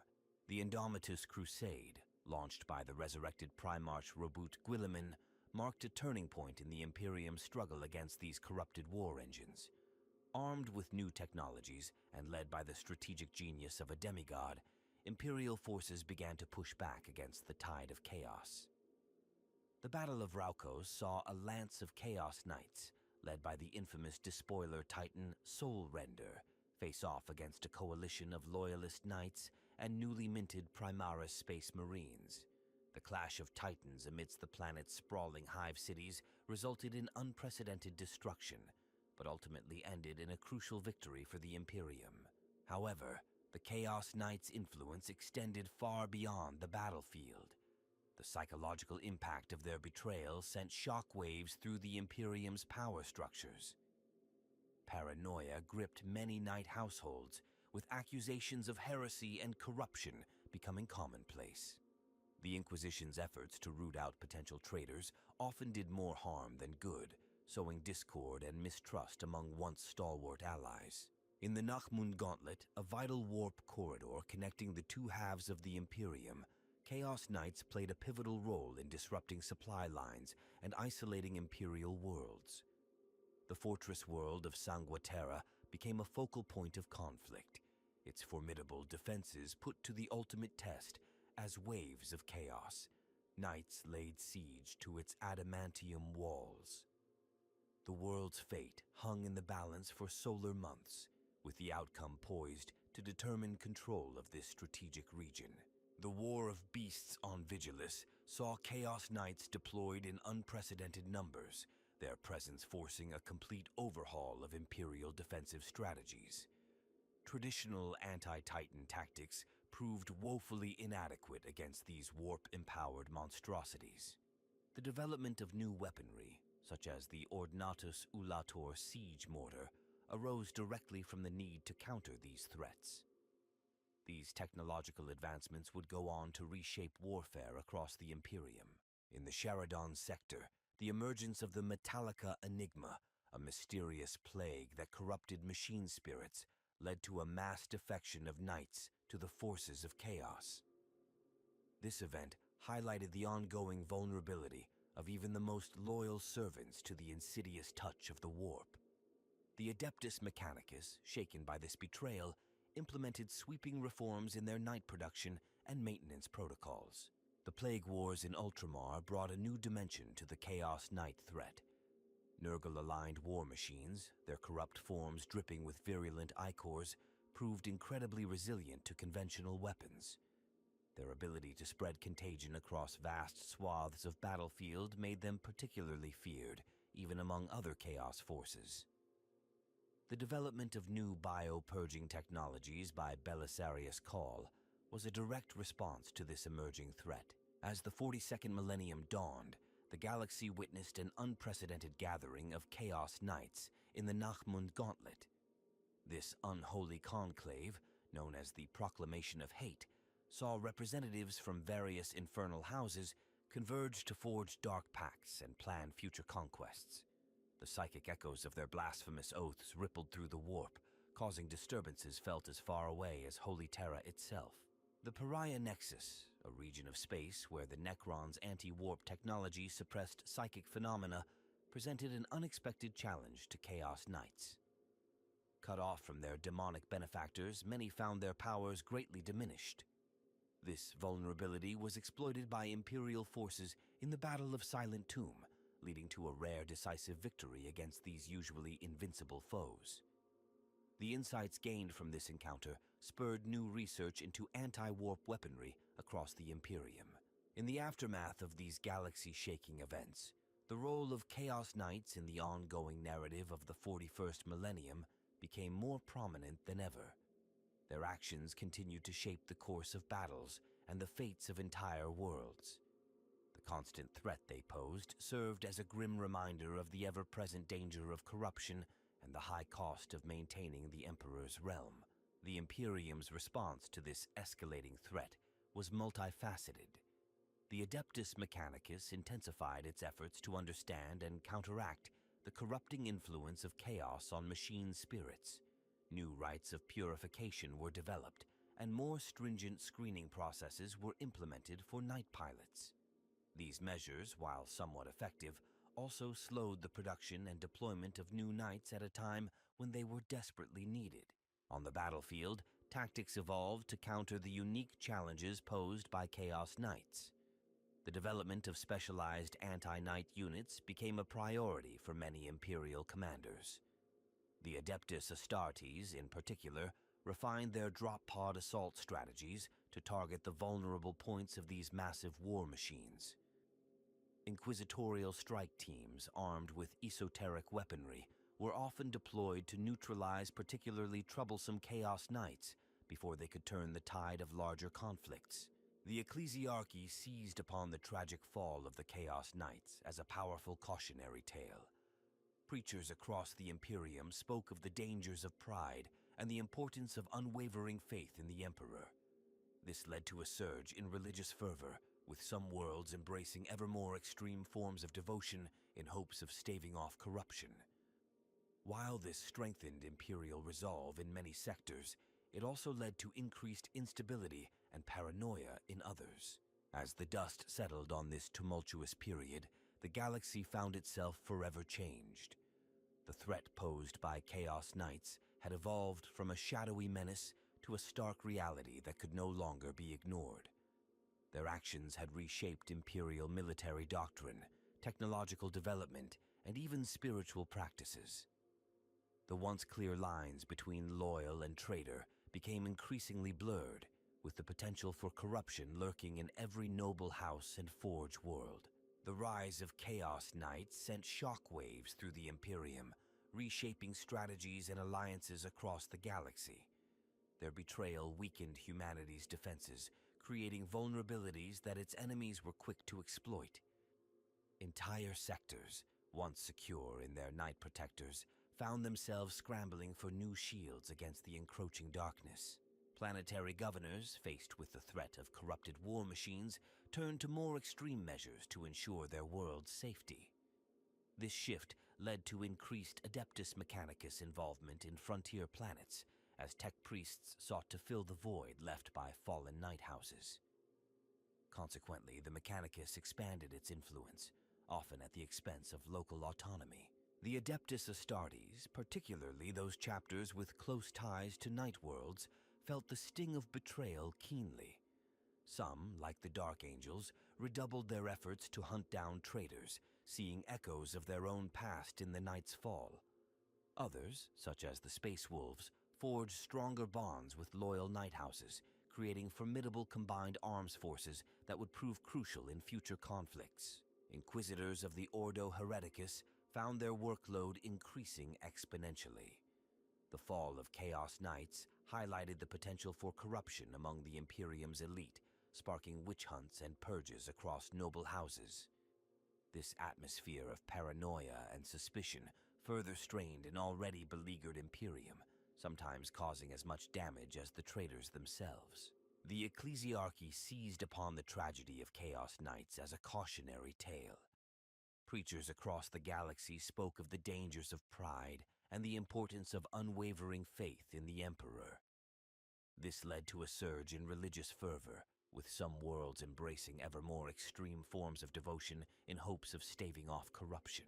The Indomitus Crusade, launched by the resurrected Primarch Robut Guilliman, marked a turning point in the Imperium's struggle against these corrupted war engines. Armed with new technologies and led by the strategic genius of a demigod, Imperial forces began to push back against the tide of chaos. The Battle of Raukos saw a lance of Chaos Knights, led by the infamous Despoiler Titan Soul Render, face off against a coalition of Loyalist Knights and newly minted Primaris Space Marines. The clash of titans amidst the planet's sprawling hive cities resulted in unprecedented destruction, but ultimately ended in a crucial victory for the Imperium. However, the Chaos Knights' influence extended far beyond the battlefield. The psychological impact of their betrayal sent shockwaves through the Imperium's power structures. Paranoia gripped many Knight households, with accusations of heresy and corruption becoming commonplace. The Inquisition's efforts to root out potential traitors often did more harm than good, sowing discord and mistrust among once stalwart allies. In the Nachmund Gauntlet, a vital warp corridor connecting the two halves of the Imperium, Chaos Knights played a pivotal role in disrupting supply lines and isolating Imperial worlds. The fortress world of Sanguaterra became a focal point of conflict, its formidable defenses put to the ultimate test as waves of chaos. Knights laid siege to its adamantium walls. The world's fate hung in the balance for solar months, with the outcome poised to determine control of this strategic region. The War of Beasts on Vigilus saw Chaos Knights deployed in unprecedented numbers, their presence forcing a complete overhaul of Imperial defensive strategies. Traditional anti-Titan tactics proved woefully inadequate against these warp-empowered monstrosities. The development of new weaponry, such as the Ordnatus Ulator siege mortar, arose directly from the need to counter these threats. These technological advancements would go on to reshape warfare across the Imperium. In the Sharadon sector, the emergence of the Metallica Enigma, a mysterious plague that corrupted machine spirits, led to a mass defection of Knights to the forces of chaos. This event highlighted the ongoing vulnerability of even the most loyal servants to the insidious touch of the warp. The Adeptus Mechanicus, shaken by this betrayal, implemented sweeping reforms in their Knight production and maintenance protocols. The Plague Wars in Ultramar brought a new dimension to the Chaos Knight threat. Nurgle-aligned war machines, their corrupt forms dripping with virulent ichors, proved incredibly resilient to conventional weapons. Their ability to spread contagion across vast swaths of battlefield made them particularly feared, even among other Chaos forces. The development of new bio-purging technologies by Belisarius Cawl was a direct response to this emerging threat. As the 42nd millennium dawned, the galaxy witnessed an unprecedented gathering of Chaos Knights in the Nachmund Gauntlet. This unholy conclave, known as the Proclamation of Hate, saw representatives from various infernal houses converge to forge dark pacts and plan future conquests. The psychic echoes of their blasphemous oaths rippled through the warp, causing disturbances felt as far away as Holy Terra itself. The Pariah Nexus, a region of space where the necrons' anti-warp technology suppressed psychic phenomena, presented an unexpected challenge to Chaos Knights. Cut off from their demonic benefactors, many found their powers greatly diminished. This vulnerability was exploited by Imperial forces in the Battle of Silent Tomb, leading to a rare decisive victory against these usually invincible foes. The insights gained from this encounter spurred new research into anti-warp weaponry across the Imperium. In the aftermath of these galaxy-shaking events, the role of Chaos Knights in the ongoing narrative of the 41st millennium became more prominent than ever. Their actions continued to shape the course of battles and the fates of entire worlds. The constant threat they posed served as a grim reminder of the ever-present danger of corruption and the high cost of maintaining the Emperor's realm. The Imperium's response to this escalating threat was multifaceted. The Adeptus Mechanicus intensified its efforts to understand and counteract the corrupting influence of chaos on machine spirits. New rites of purification were developed, and more stringent screening processes were implemented for knight pilots. These measures, while somewhat effective, also slowed the production and deployment of new knights at a time when they were desperately needed. On the battlefield, tactics evolved to counter the unique challenges posed by Chaos Knights. The development of specialized anti-knight units became a priority for many Imperial commanders. The Adeptus Astartes, in particular, refined their drop-pod assault strategies to target the vulnerable points of these massive war machines. Inquisitorial strike teams armed with esoteric weaponry were often deployed to neutralize particularly troublesome Chaos Knights before they could turn the tide of larger conflicts. The Ecclesiarchy seized upon the tragic fall of the Chaos Knights as a powerful cautionary tale. Preachers across the Imperium spoke of the dangers of pride and the importance of unwavering faith in the Emperor. This led to a surge in religious fervor, with some worlds embracing ever more extreme forms of devotion in hopes of staving off corruption. While this strengthened Imperial resolve in many sectors, it also led to increased instability and paranoia in others. As the dust settled on this tumultuous period, the galaxy found itself forever changed. The threat posed by Chaos Knights had evolved from a shadowy menace to a stark reality that could no longer be ignored. Their actions had reshaped Imperial military doctrine, technological development, and even spiritual practices. The once clear lines between loyal and traitor became increasingly blurred, with the potential for corruption lurking in every noble house and forge world. The rise of Chaos Knights sent shockwaves through the Imperium, reshaping strategies and alliances across the galaxy. Their betrayal weakened humanity's defenses, creating vulnerabilities that its enemies were quick to exploit. Entire sectors, once secure in their knight protectors, found themselves scrambling for new shields against the encroaching darkness. Planetary governors, faced with the threat of corrupted war machines, turned to more extreme measures to ensure their world's safety. This shift led to increased Adeptus Mechanicus involvement in frontier planets, as tech priests sought to fill the void left by fallen knight houses. Consequently, the Mechanicus expanded its influence, often at the expense of local autonomy. The Adeptus Astartes, particularly those chapters with close ties to night worlds, felt the sting of betrayal keenly. Some, like the Dark Angels, redoubled their efforts to hunt down traitors, seeing echoes of their own past in the Night's Fall. Others, such as the Space Wolves, forged stronger bonds with loyal night houses, creating formidable combined arms forces that would prove crucial in future conflicts. Inquisitors of the Ordo Hereticus found their workload increasing exponentially. The fall of Chaos Knights highlighted the potential for corruption among the Imperium's elite, sparking witch hunts and purges across noble houses. This atmosphere of paranoia and suspicion further strained an already beleaguered Imperium, sometimes causing as much damage as the traitors themselves. The ecclesiarchy seized upon the tragedy of Chaos Knights as a cautionary tale. Preachers across the galaxy spoke of the dangers of pride and the importance of unwavering faith in the Emperor. This led to a surge in religious fervor, with some worlds embracing ever more extreme forms of devotion in hopes of staving off corruption.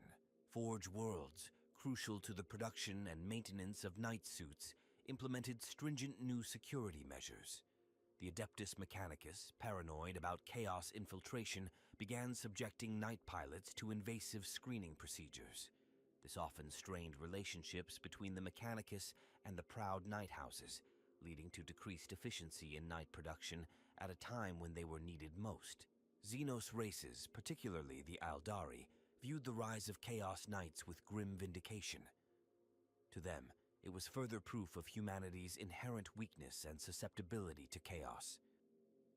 Forge worlds, crucial to the production and maintenance of knight suits, implemented stringent new security measures. The Adeptus Mechanicus, paranoid about chaos infiltration, began subjecting knight pilots to invasive screening procedures. This often strained relationships between the Mechanicus and the proud knight houses, leading to decreased efficiency in knight production at a time when they were needed most. Xenos races, particularly the Aldari, viewed the rise of Chaos Knights with grim vindication. To them, it was further proof of humanity's inherent weakness and susceptibility to chaos.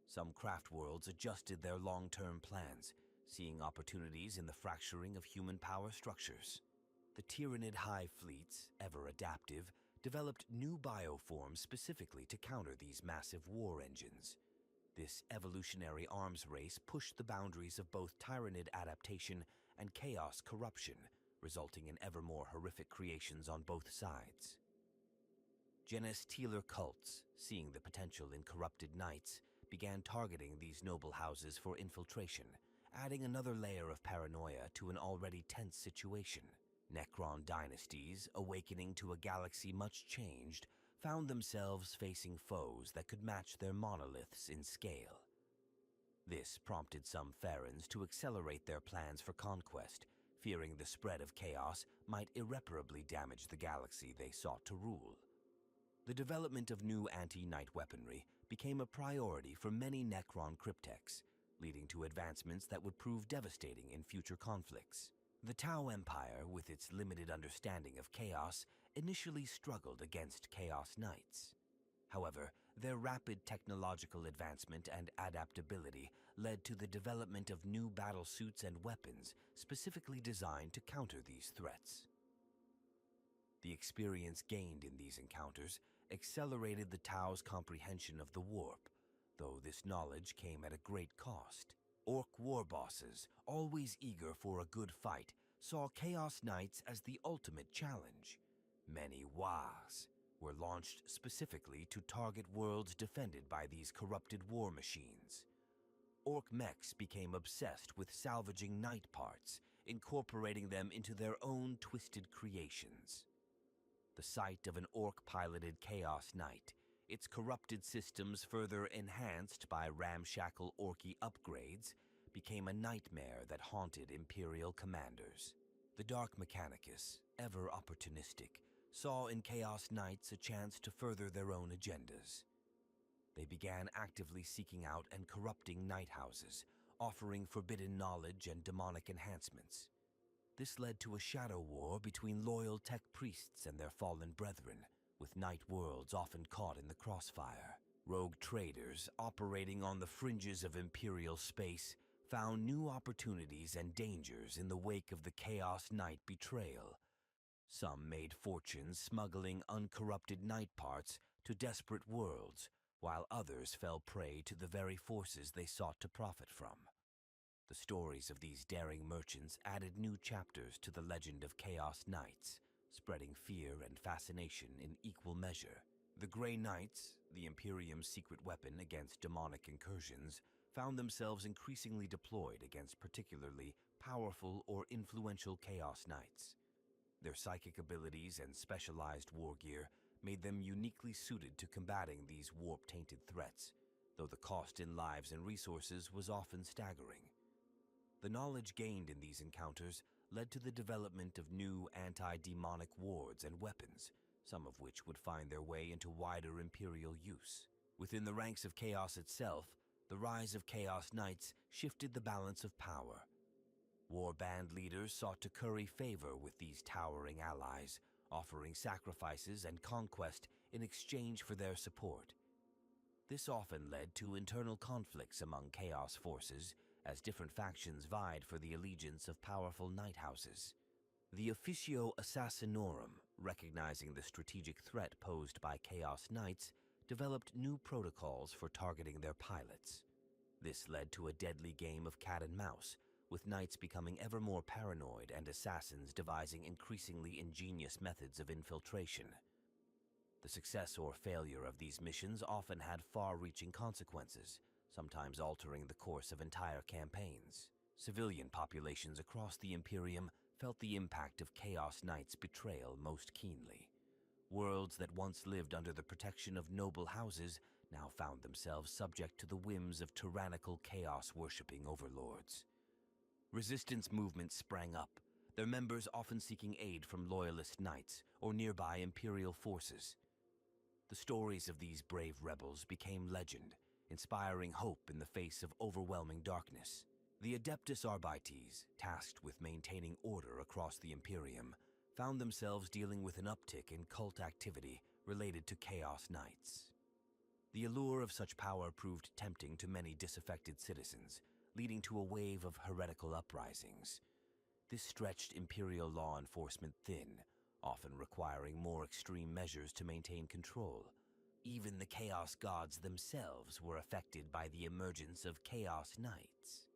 Some craft worlds adjusted their long-term plans, seeing opportunities in the fracturing of human power structures. The Tyrannid Hive fleets, ever adaptive, developed new bioforms specifically to counter these massive war engines. This evolutionary arms race pushed the boundaries of both Tyrannid adaptation and chaos corruption, resulting in ever more horrific creations on both sides. Genestealer cults, seeing the potential in corrupted knights, began targeting these noble houses for infiltration, adding another layer of paranoia to an already tense situation. Necron dynasties, awakening to a galaxy much changed, found themselves facing foes that could match their monoliths in scale. This prompted some Pharans to accelerate their plans for conquest, fearing the spread of chaos might irreparably damage the galaxy they sought to rule. The development of new anti-knight weaponry became a priority for many Necron cryptechs, leading to advancements that would prove devastating in future conflicts. The Tau Empire, with its limited understanding of chaos, initially struggled against Chaos Knights. However, their rapid technological advancement and adaptability led to the development of new battlesuits and weapons specifically designed to counter these threats. The experience gained in these encounters accelerated the Tau's comprehension of the warp, though this knowledge came at a great cost. Orc war bosses, always eager for a good fight, saw Chaos Knights as the ultimate challenge. Many Waaghs were launched specifically to target worlds defended by these corrupted war machines. Orc mechs became obsessed with salvaging knight parts, incorporating them into their own twisted creations. The sight of an orc-piloted Chaos Knight, its corrupted systems further enhanced by ramshackle orky upgrades, became a nightmare that haunted Imperial commanders. The Dark Mechanicus, ever opportunistic, saw in Chaos Knights a chance to further their own agendas. They began actively seeking out and corrupting knight houses, offering forbidden knowledge and demonic enhancements. This led to a shadow war between loyal tech priests and their fallen brethren, with knight worlds often caught in the crossfire. Rogue traders, operating on the fringes of Imperial space, found new opportunities and dangers in the wake of the Chaos Knight betrayal. Some made fortunes smuggling uncorrupted knight parts to desperate worlds, while others fell prey to the very forces they sought to profit from. The stories of these daring merchants added new chapters to the legend of Chaos Knights, spreading fear and fascination in equal measure. The Grey Knights, the Imperium's secret weapon against demonic incursions, found themselves increasingly deployed against particularly powerful or influential Chaos Knights. Their psychic abilities and specialized war gear made them uniquely suited to combating these warp-tainted threats, though the cost in lives and resources was often staggering. The knowledge gained in these encounters led to the development of new anti-demonic wards and weapons, some of which would find their way into wider Imperial use. Within the ranks of Chaos itself, the rise of Chaos Knights shifted the balance of power. Warband leaders sought to curry favor with these towering allies, offering sacrifices and conquest in exchange for their support. This often led to internal conflicts among Chaos forces, as different factions vied for the allegiance of powerful knight houses. The Officio Assassinorum, recognizing the strategic threat posed by Chaos Knights, developed new protocols for targeting their pilots. This led to a deadly game of cat and mouse, with knights becoming ever more paranoid and assassins devising increasingly ingenious methods of infiltration. The success or failure of these missions often had far-reaching consequences, sometimes altering the course of entire campaigns. Civilian populations across the Imperium felt the impact of Chaos Knights' betrayal most keenly. Worlds that once lived under the protection of noble houses now found themselves subject to the whims of tyrannical chaos-worshipping overlords. Resistance movements sprang up, their members often seeking aid from loyalist knights or nearby Imperial forces. The stories of these brave rebels became legend, inspiring hope in the face of overwhelming darkness. The Adeptus Arbites, tasked with maintaining order across the Imperium, found themselves dealing with an uptick in cult activity related to Chaos Knights. The allure of such power proved tempting to many disaffected citizens, leading to a wave of heretical uprisings. This stretched Imperial law enforcement thin, often requiring more extreme measures to maintain control. Even the Chaos Gods themselves were affected by the emergence of Chaos Knights.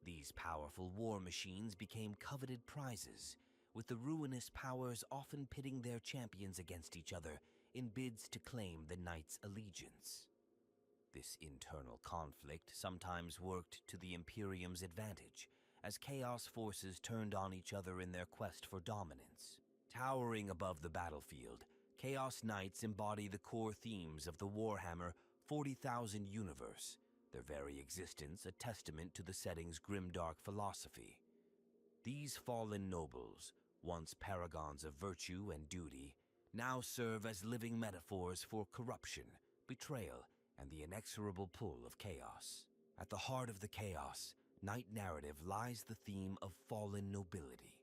These powerful war machines became coveted prizes, with the ruinous powers often pitting their champions against each other in bids to claim the Knights' allegiance. This internal conflict sometimes worked to the Imperium's advantage, as Chaos forces turned on each other in their quest for dominance. Towering above the battlefield, Chaos Knights embody the core themes of the Warhammer 40,000 universe, their very existence a testament to the setting's grimdark philosophy. These fallen nobles, once paragons of virtue and duty, now serve as living metaphors for corruption, betrayal, and the inexorable pull of chaos. At the heart of the Chaos Knight narrative lies the theme of fallen nobility.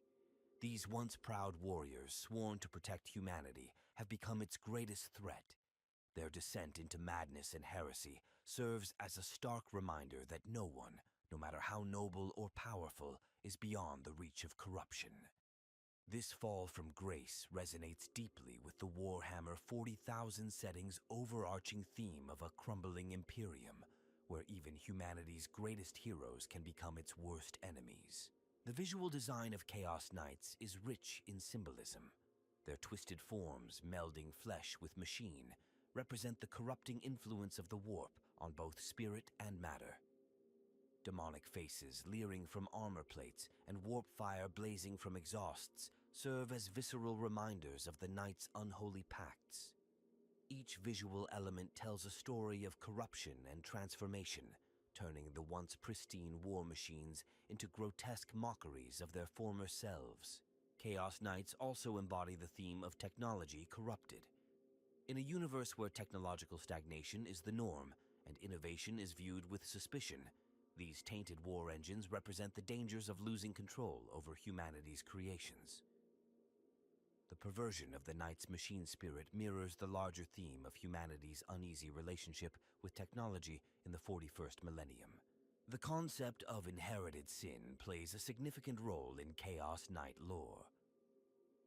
These once proud warriors, sworn to protect humanity, have become its greatest threat. Their descent into madness and heresy serves as a stark reminder that no one, no matter how noble or powerful, is beyond the reach of corruption. This fall from grace resonates deeply with the Warhammer 40,000 setting's overarching theme of a crumbling Imperium, where even humanity's greatest heroes can become its worst enemies. The visual design of Chaos Knights is rich in symbolism. Their twisted forms, melding flesh with machine, represent the corrupting influence of the warp on both spirit and matter. Demonic faces leering from armor plates and warp fire blazing from exhausts serve as visceral reminders of the Knights' unholy pacts. Each visual element tells a story of corruption and transformation, turning the once pristine war machines into grotesque mockeries of their former selves. Chaos Knights also embody the theme of technology corrupted. In a universe where technological stagnation is the norm and innovation is viewed with suspicion, these tainted war engines represent the dangers of losing control over humanity's creations. The perversion of the Knight's machine spirit mirrors the larger theme of humanity's uneasy relationship with technology in the 41st millennium. The concept of inherited sin plays a significant role in Chaos Knight lore.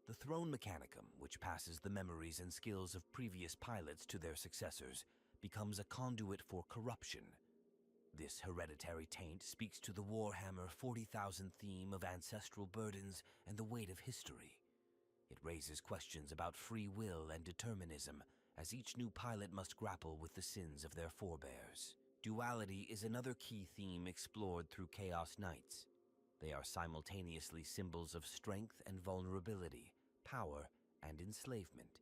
The Throne Mechanicum, which passes the memories and skills of previous pilots to their successors, becomes a conduit for corruption. This hereditary taint speaks to the Warhammer 40,000 theme of ancestral burdens and the weight of history. It raises questions about free will and determinism, as each new pilot must grapple with the sins of their forebears. Duality is another key theme explored through Chaos Knights. They are simultaneously symbols of strength and vulnerability, power and enslavement.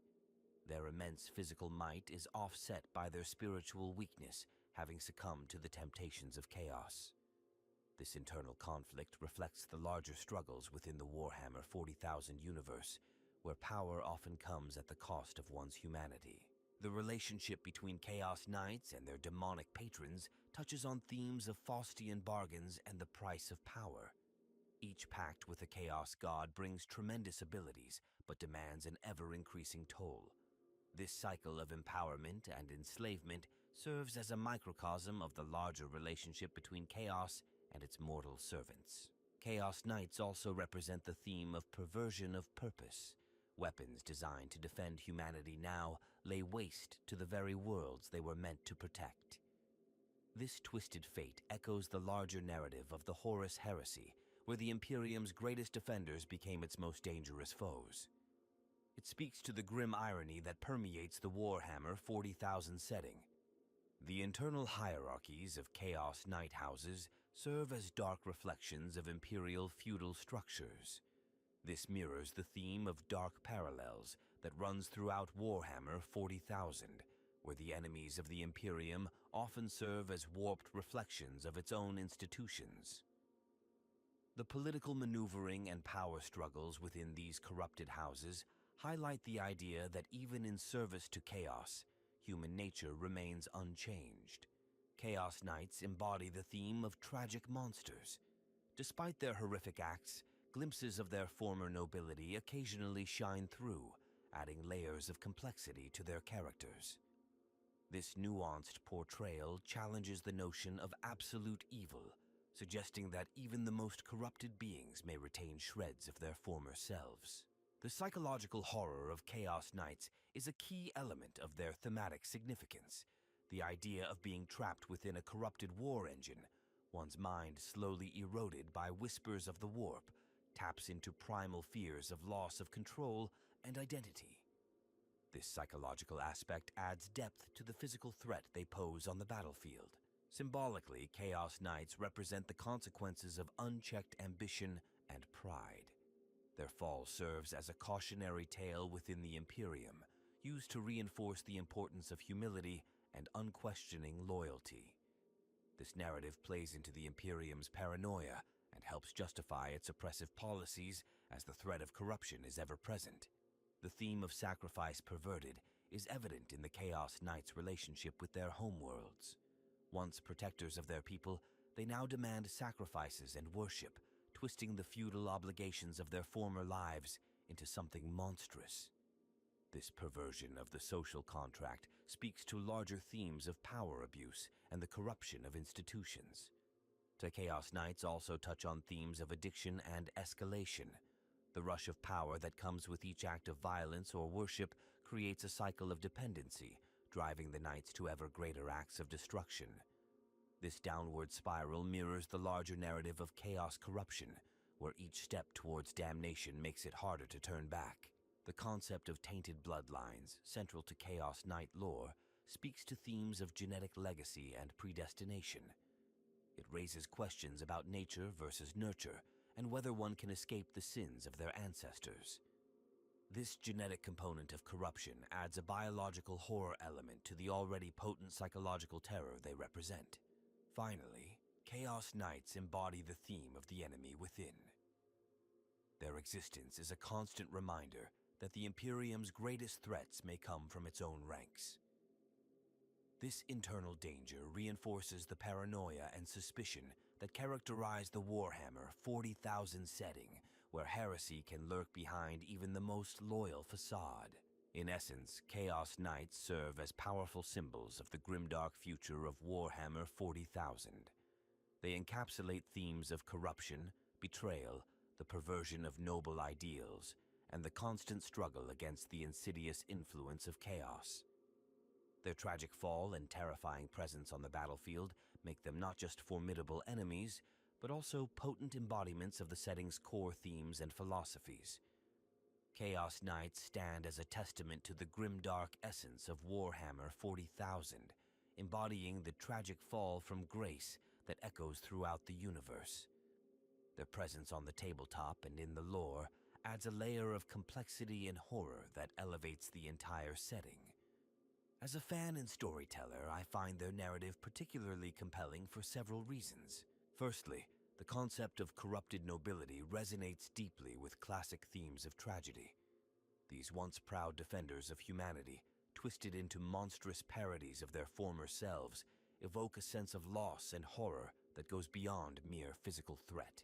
Their immense physical might is offset by their spiritual weakness, having succumbed to the temptations of chaos. This internal conflict reflects the larger struggles within the Warhammer 40,000 universe, where power often comes at the cost of one's humanity. The relationship between Chaos Knights and their demonic patrons touches on themes of Faustian bargains and the price of power. Each pact with a Chaos God brings tremendous abilities, but demands an ever-increasing toll. This cycle of empowerment and enslavement serves as a microcosm of the larger relationship between Chaos and its mortal servants. Chaos Knights also represent the theme of perversion of purpose. Weapons designed to defend humanity now lay waste to the very worlds they were meant to protect. This twisted fate echoes the larger narrative of the Horus Heresy, where the Imperium's greatest defenders became its most dangerous foes. It speaks to the grim irony that permeates the Warhammer 40,000 setting. The internal hierarchies of Chaos Knight houses serve as dark reflections of Imperial feudal structures. This mirrors the theme of dark parallels that runs throughout Warhammer 40,000, where the enemies of the Imperium often serve as warped reflections of its own institutions. The political maneuvering and power struggles within these corrupted houses highlight the idea that even in service to chaos, human nature remains unchanged. Chaos Knights embody the theme of tragic monsters. Despite their horrific acts, glimpses of their former nobility occasionally shine through, adding layers of complexity to their characters. This nuanced portrayal challenges the notion of absolute evil, suggesting that even the most corrupted beings may retain shreds of their former selves. The psychological horror of Chaos Knights is a key element of their thematic significance. The idea of being trapped within a corrupted war engine, one's mind slowly eroded by whispers of the warp, taps into primal fears of loss of control and identity. This psychological aspect adds depth to the physical threat they pose on the battlefield. Symbolically, Chaos Knights represent the consequences of unchecked ambition and pride. Their fall serves as a cautionary tale within the Imperium, used to reinforce the importance of humility and unquestioning loyalty. This narrative plays into the Imperium's paranoia and helps justify its oppressive policies as the threat of corruption is ever present. The theme of sacrifice perverted is evident in the Chaos Knights' relationship with their homeworlds. Once protectors of their people, they now demand sacrifices and worship, twisting the feudal obligations of their former lives into something monstrous. This perversion of the social contract speaks to larger themes of power abuse and the corruption of institutions. The Chaos Knights also touch on themes of addiction and escalation. The rush of power that comes with each act of violence or worship creates a cycle of dependency, driving the Knights to ever greater acts of destruction. This downward spiral mirrors the larger narrative of chaos corruption, where each step towards damnation makes it harder to turn back. The concept of tainted bloodlines, central to Chaos Knight lore, speaks to themes of genetic legacy and predestination. It raises questions about nature versus nurture, and whether one can escape the sins of their ancestors. This genetic component of corruption adds a biological horror element to the already potent psychological terror they represent. Finally, Chaos Knights embody the theme of the enemy within. Their existence is a constant reminder that the Imperium's greatest threats may come from its own ranks. This internal danger reinforces the paranoia and suspicion that characterize the Warhammer 40,000 setting, where heresy can lurk behind even the most loyal facade. In essence, Chaos Knights serve as powerful symbols of the grimdark future of Warhammer 40,000. They encapsulate themes of corruption, betrayal, the perversion of noble ideals, and the constant struggle against the insidious influence of chaos. Their tragic fall and terrifying presence on the battlefield make them not just formidable enemies, but also potent embodiments of the setting's core themes and philosophies. Chaos Knights stand as a testament to the grimdark essence of Warhammer 40,000, embodying the tragic fall from grace that echoes throughout the universe. Their presence on the tabletop and in the lore adds a layer of complexity and horror that elevates the entire setting. As a fan and storyteller, I find their narrative particularly compelling for several reasons. Firstly, the concept of corrupted nobility resonates deeply with classic themes of tragedy. These once proud defenders of humanity, twisted into monstrous parodies of their former selves, evoke a sense of loss and horror that goes beyond mere physical threat.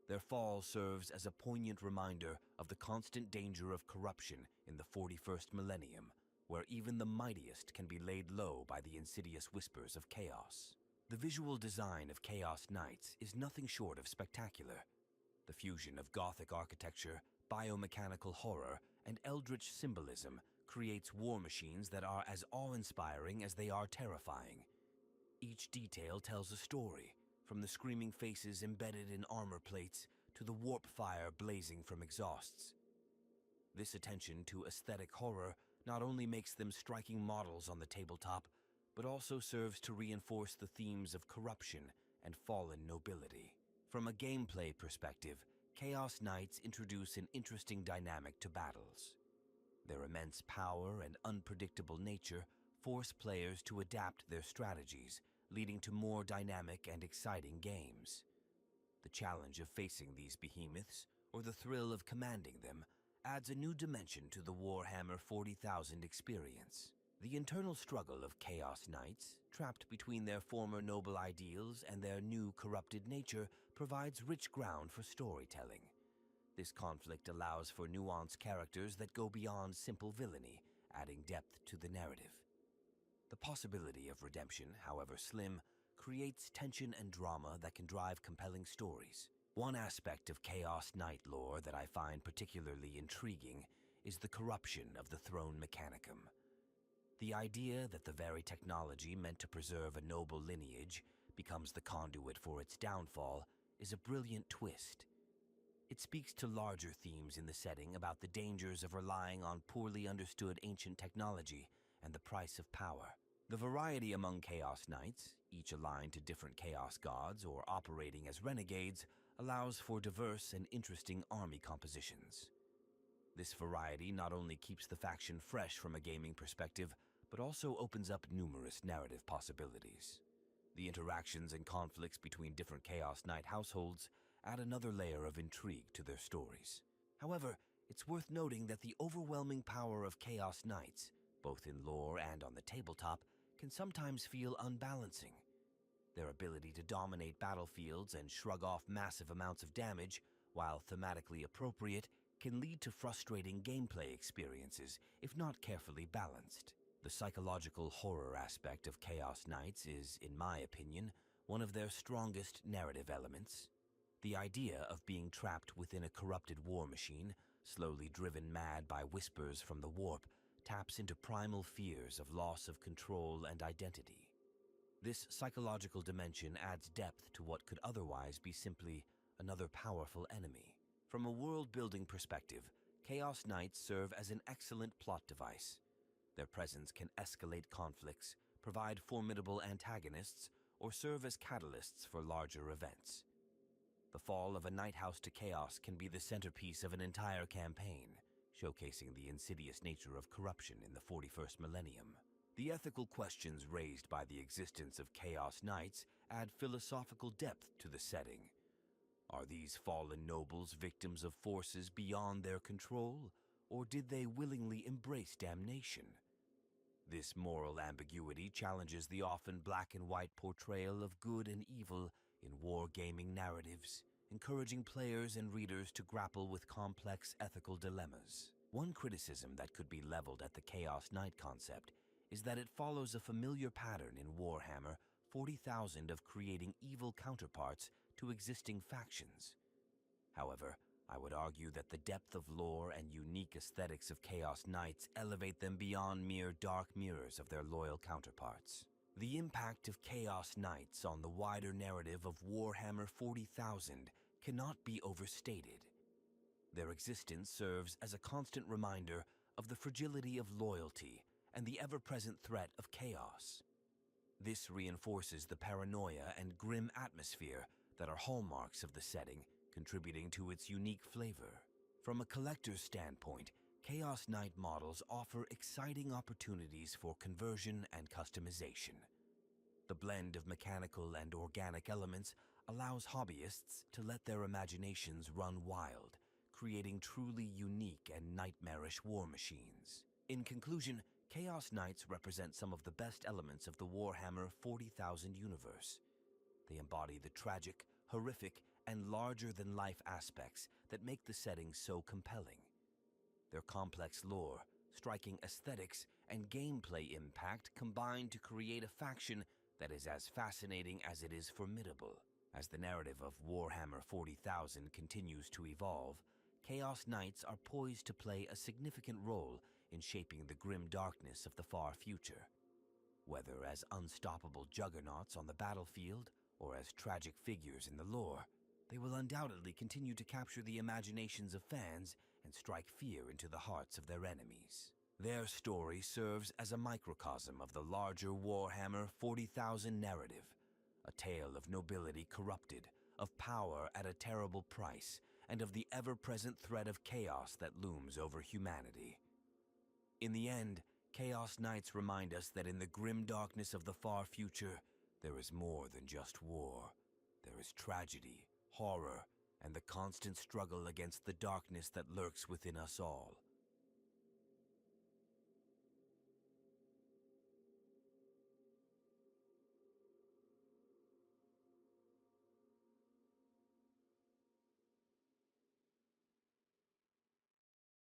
Their fall serves as a poignant reminder of the constant danger of corruption in the 41st millennium, where even the mightiest can be laid low by the insidious whispers of chaos. The visual design of Chaos Knights is nothing short of spectacular. The fusion of Gothic architecture, biomechanical horror, and eldritch symbolism creates war machines that are as awe-inspiring as they are terrifying. Each detail tells a story, from the screaming faces embedded in armor plates to the warp fire blazing from exhausts. This attention to aesthetic horror not only makes them striking models on the tabletop, but also serves to reinforce the themes of corruption and fallen nobility. From a gameplay perspective, Chaos Knights introduce an interesting dynamic to battles. Their immense power and unpredictable nature force players to adapt their strategies, leading to more dynamic and exciting games. The challenge of facing these behemoths, or the thrill of commanding them, adds a new dimension to the Warhammer 40,000 experience. The internal struggle of Chaos Knights, trapped between their former noble ideals and their new corrupted nature, provides rich ground for storytelling. This conflict allows for nuanced characters that go beyond simple villainy, adding depth to the narrative. The possibility of redemption, however slim, creates tension and drama that can drive compelling stories. One aspect of Chaos Knight lore that I find particularly intriguing is the corruption of the Throne Mechanicum. The idea that the very technology meant to preserve a noble lineage becomes the conduit for its downfall is a brilliant twist. It speaks to larger themes in the setting about the dangers of relying on poorly understood ancient technology and the price of power. The variety among Chaos Knights, each aligned to different Chaos gods or operating as renegades, allows for diverse and interesting army compositions. This variety not only keeps the faction fresh from a gaming perspective, but also opens up numerous narrative possibilities. The interactions and conflicts between different Chaos Knight households add another layer of intrigue to their stories. However, it's worth noting that the overwhelming power of Chaos Knights, both in lore and on the tabletop, can sometimes feel unbalancing. Their ability to dominate battlefields and shrug off massive amounts of damage, while thematically appropriate, can lead to frustrating gameplay experiences if not carefully balanced. The psychological horror aspect of Chaos Knights is, in my opinion, one of their strongest narrative elements. The idea of being trapped within a corrupted war machine, slowly driven mad by whispers from the warp, taps into primal fears of loss of control and identity. This psychological dimension adds depth to what could otherwise be simply another powerful enemy. From a world-building perspective, Chaos Knights serve as an excellent plot device. Their presence can escalate conflicts, provide formidable antagonists, or serve as catalysts for larger events. The fall of a Night House to chaos can be the centerpiece of an entire campaign, showcasing the insidious nature of corruption in the 41st millennium. The ethical questions raised by the existence of Chaos Knights add philosophical depth to the setting. Are these fallen nobles victims of forces beyond their control, or did they willingly embrace damnation? This moral ambiguity challenges the often black and white portrayal of good and evil in wargaming narratives, encouraging players and readers to grapple with complex ethical dilemmas. One criticism that could be leveled at the Chaos Knight concept is that it follows a familiar pattern in Warhammer 40,000 of creating evil counterparts to existing factions. However, I would argue that the depth of lore and unique aesthetics of Chaos Knights elevate them beyond mere dark mirrors of their loyal counterparts. The impact of Chaos Knights on the wider narrative of Warhammer 40,000 cannot be overstated. Their existence serves as a constant reminder of the fragility of loyalty and the ever-present threat of chaos. This reinforces the paranoia and grim atmosphere that are hallmarks of the setting, contributing to its unique flavor. From a collector's standpoint, Chaos Knight models offer exciting opportunities for conversion and customization. The blend of mechanical and organic elements allows hobbyists to let their imaginations run wild, creating truly unique and nightmarish war machines. In conclusion, Chaos Knights represent some of the best elements of the Warhammer 40,000 universe. They embody the tragic, horrific, and larger-than-life aspects that make the setting so compelling. Their complex lore, striking aesthetics, and gameplay impact combine to create a faction that is as fascinating as it is formidable. As the narrative of Warhammer 40,000 continues to evolve, Chaos Knights are poised to play a significant role in shaping the grim darkness of the far future. Whether as unstoppable juggernauts on the battlefield or as tragic figures in the lore, they will undoubtedly continue to capture the imaginations of fans and strike fear into the hearts of their enemies. Their story serves as a microcosm of the larger Warhammer 40,000 narrative, a tale of nobility corrupted, of power at a terrible price, and of the ever-present threat of chaos that looms over humanity. In the end, Chaos Knights remind us that in the grim darkness of the far future, there is more than just war. There is tragedy, horror, and the constant struggle against the darkness that lurks within us all.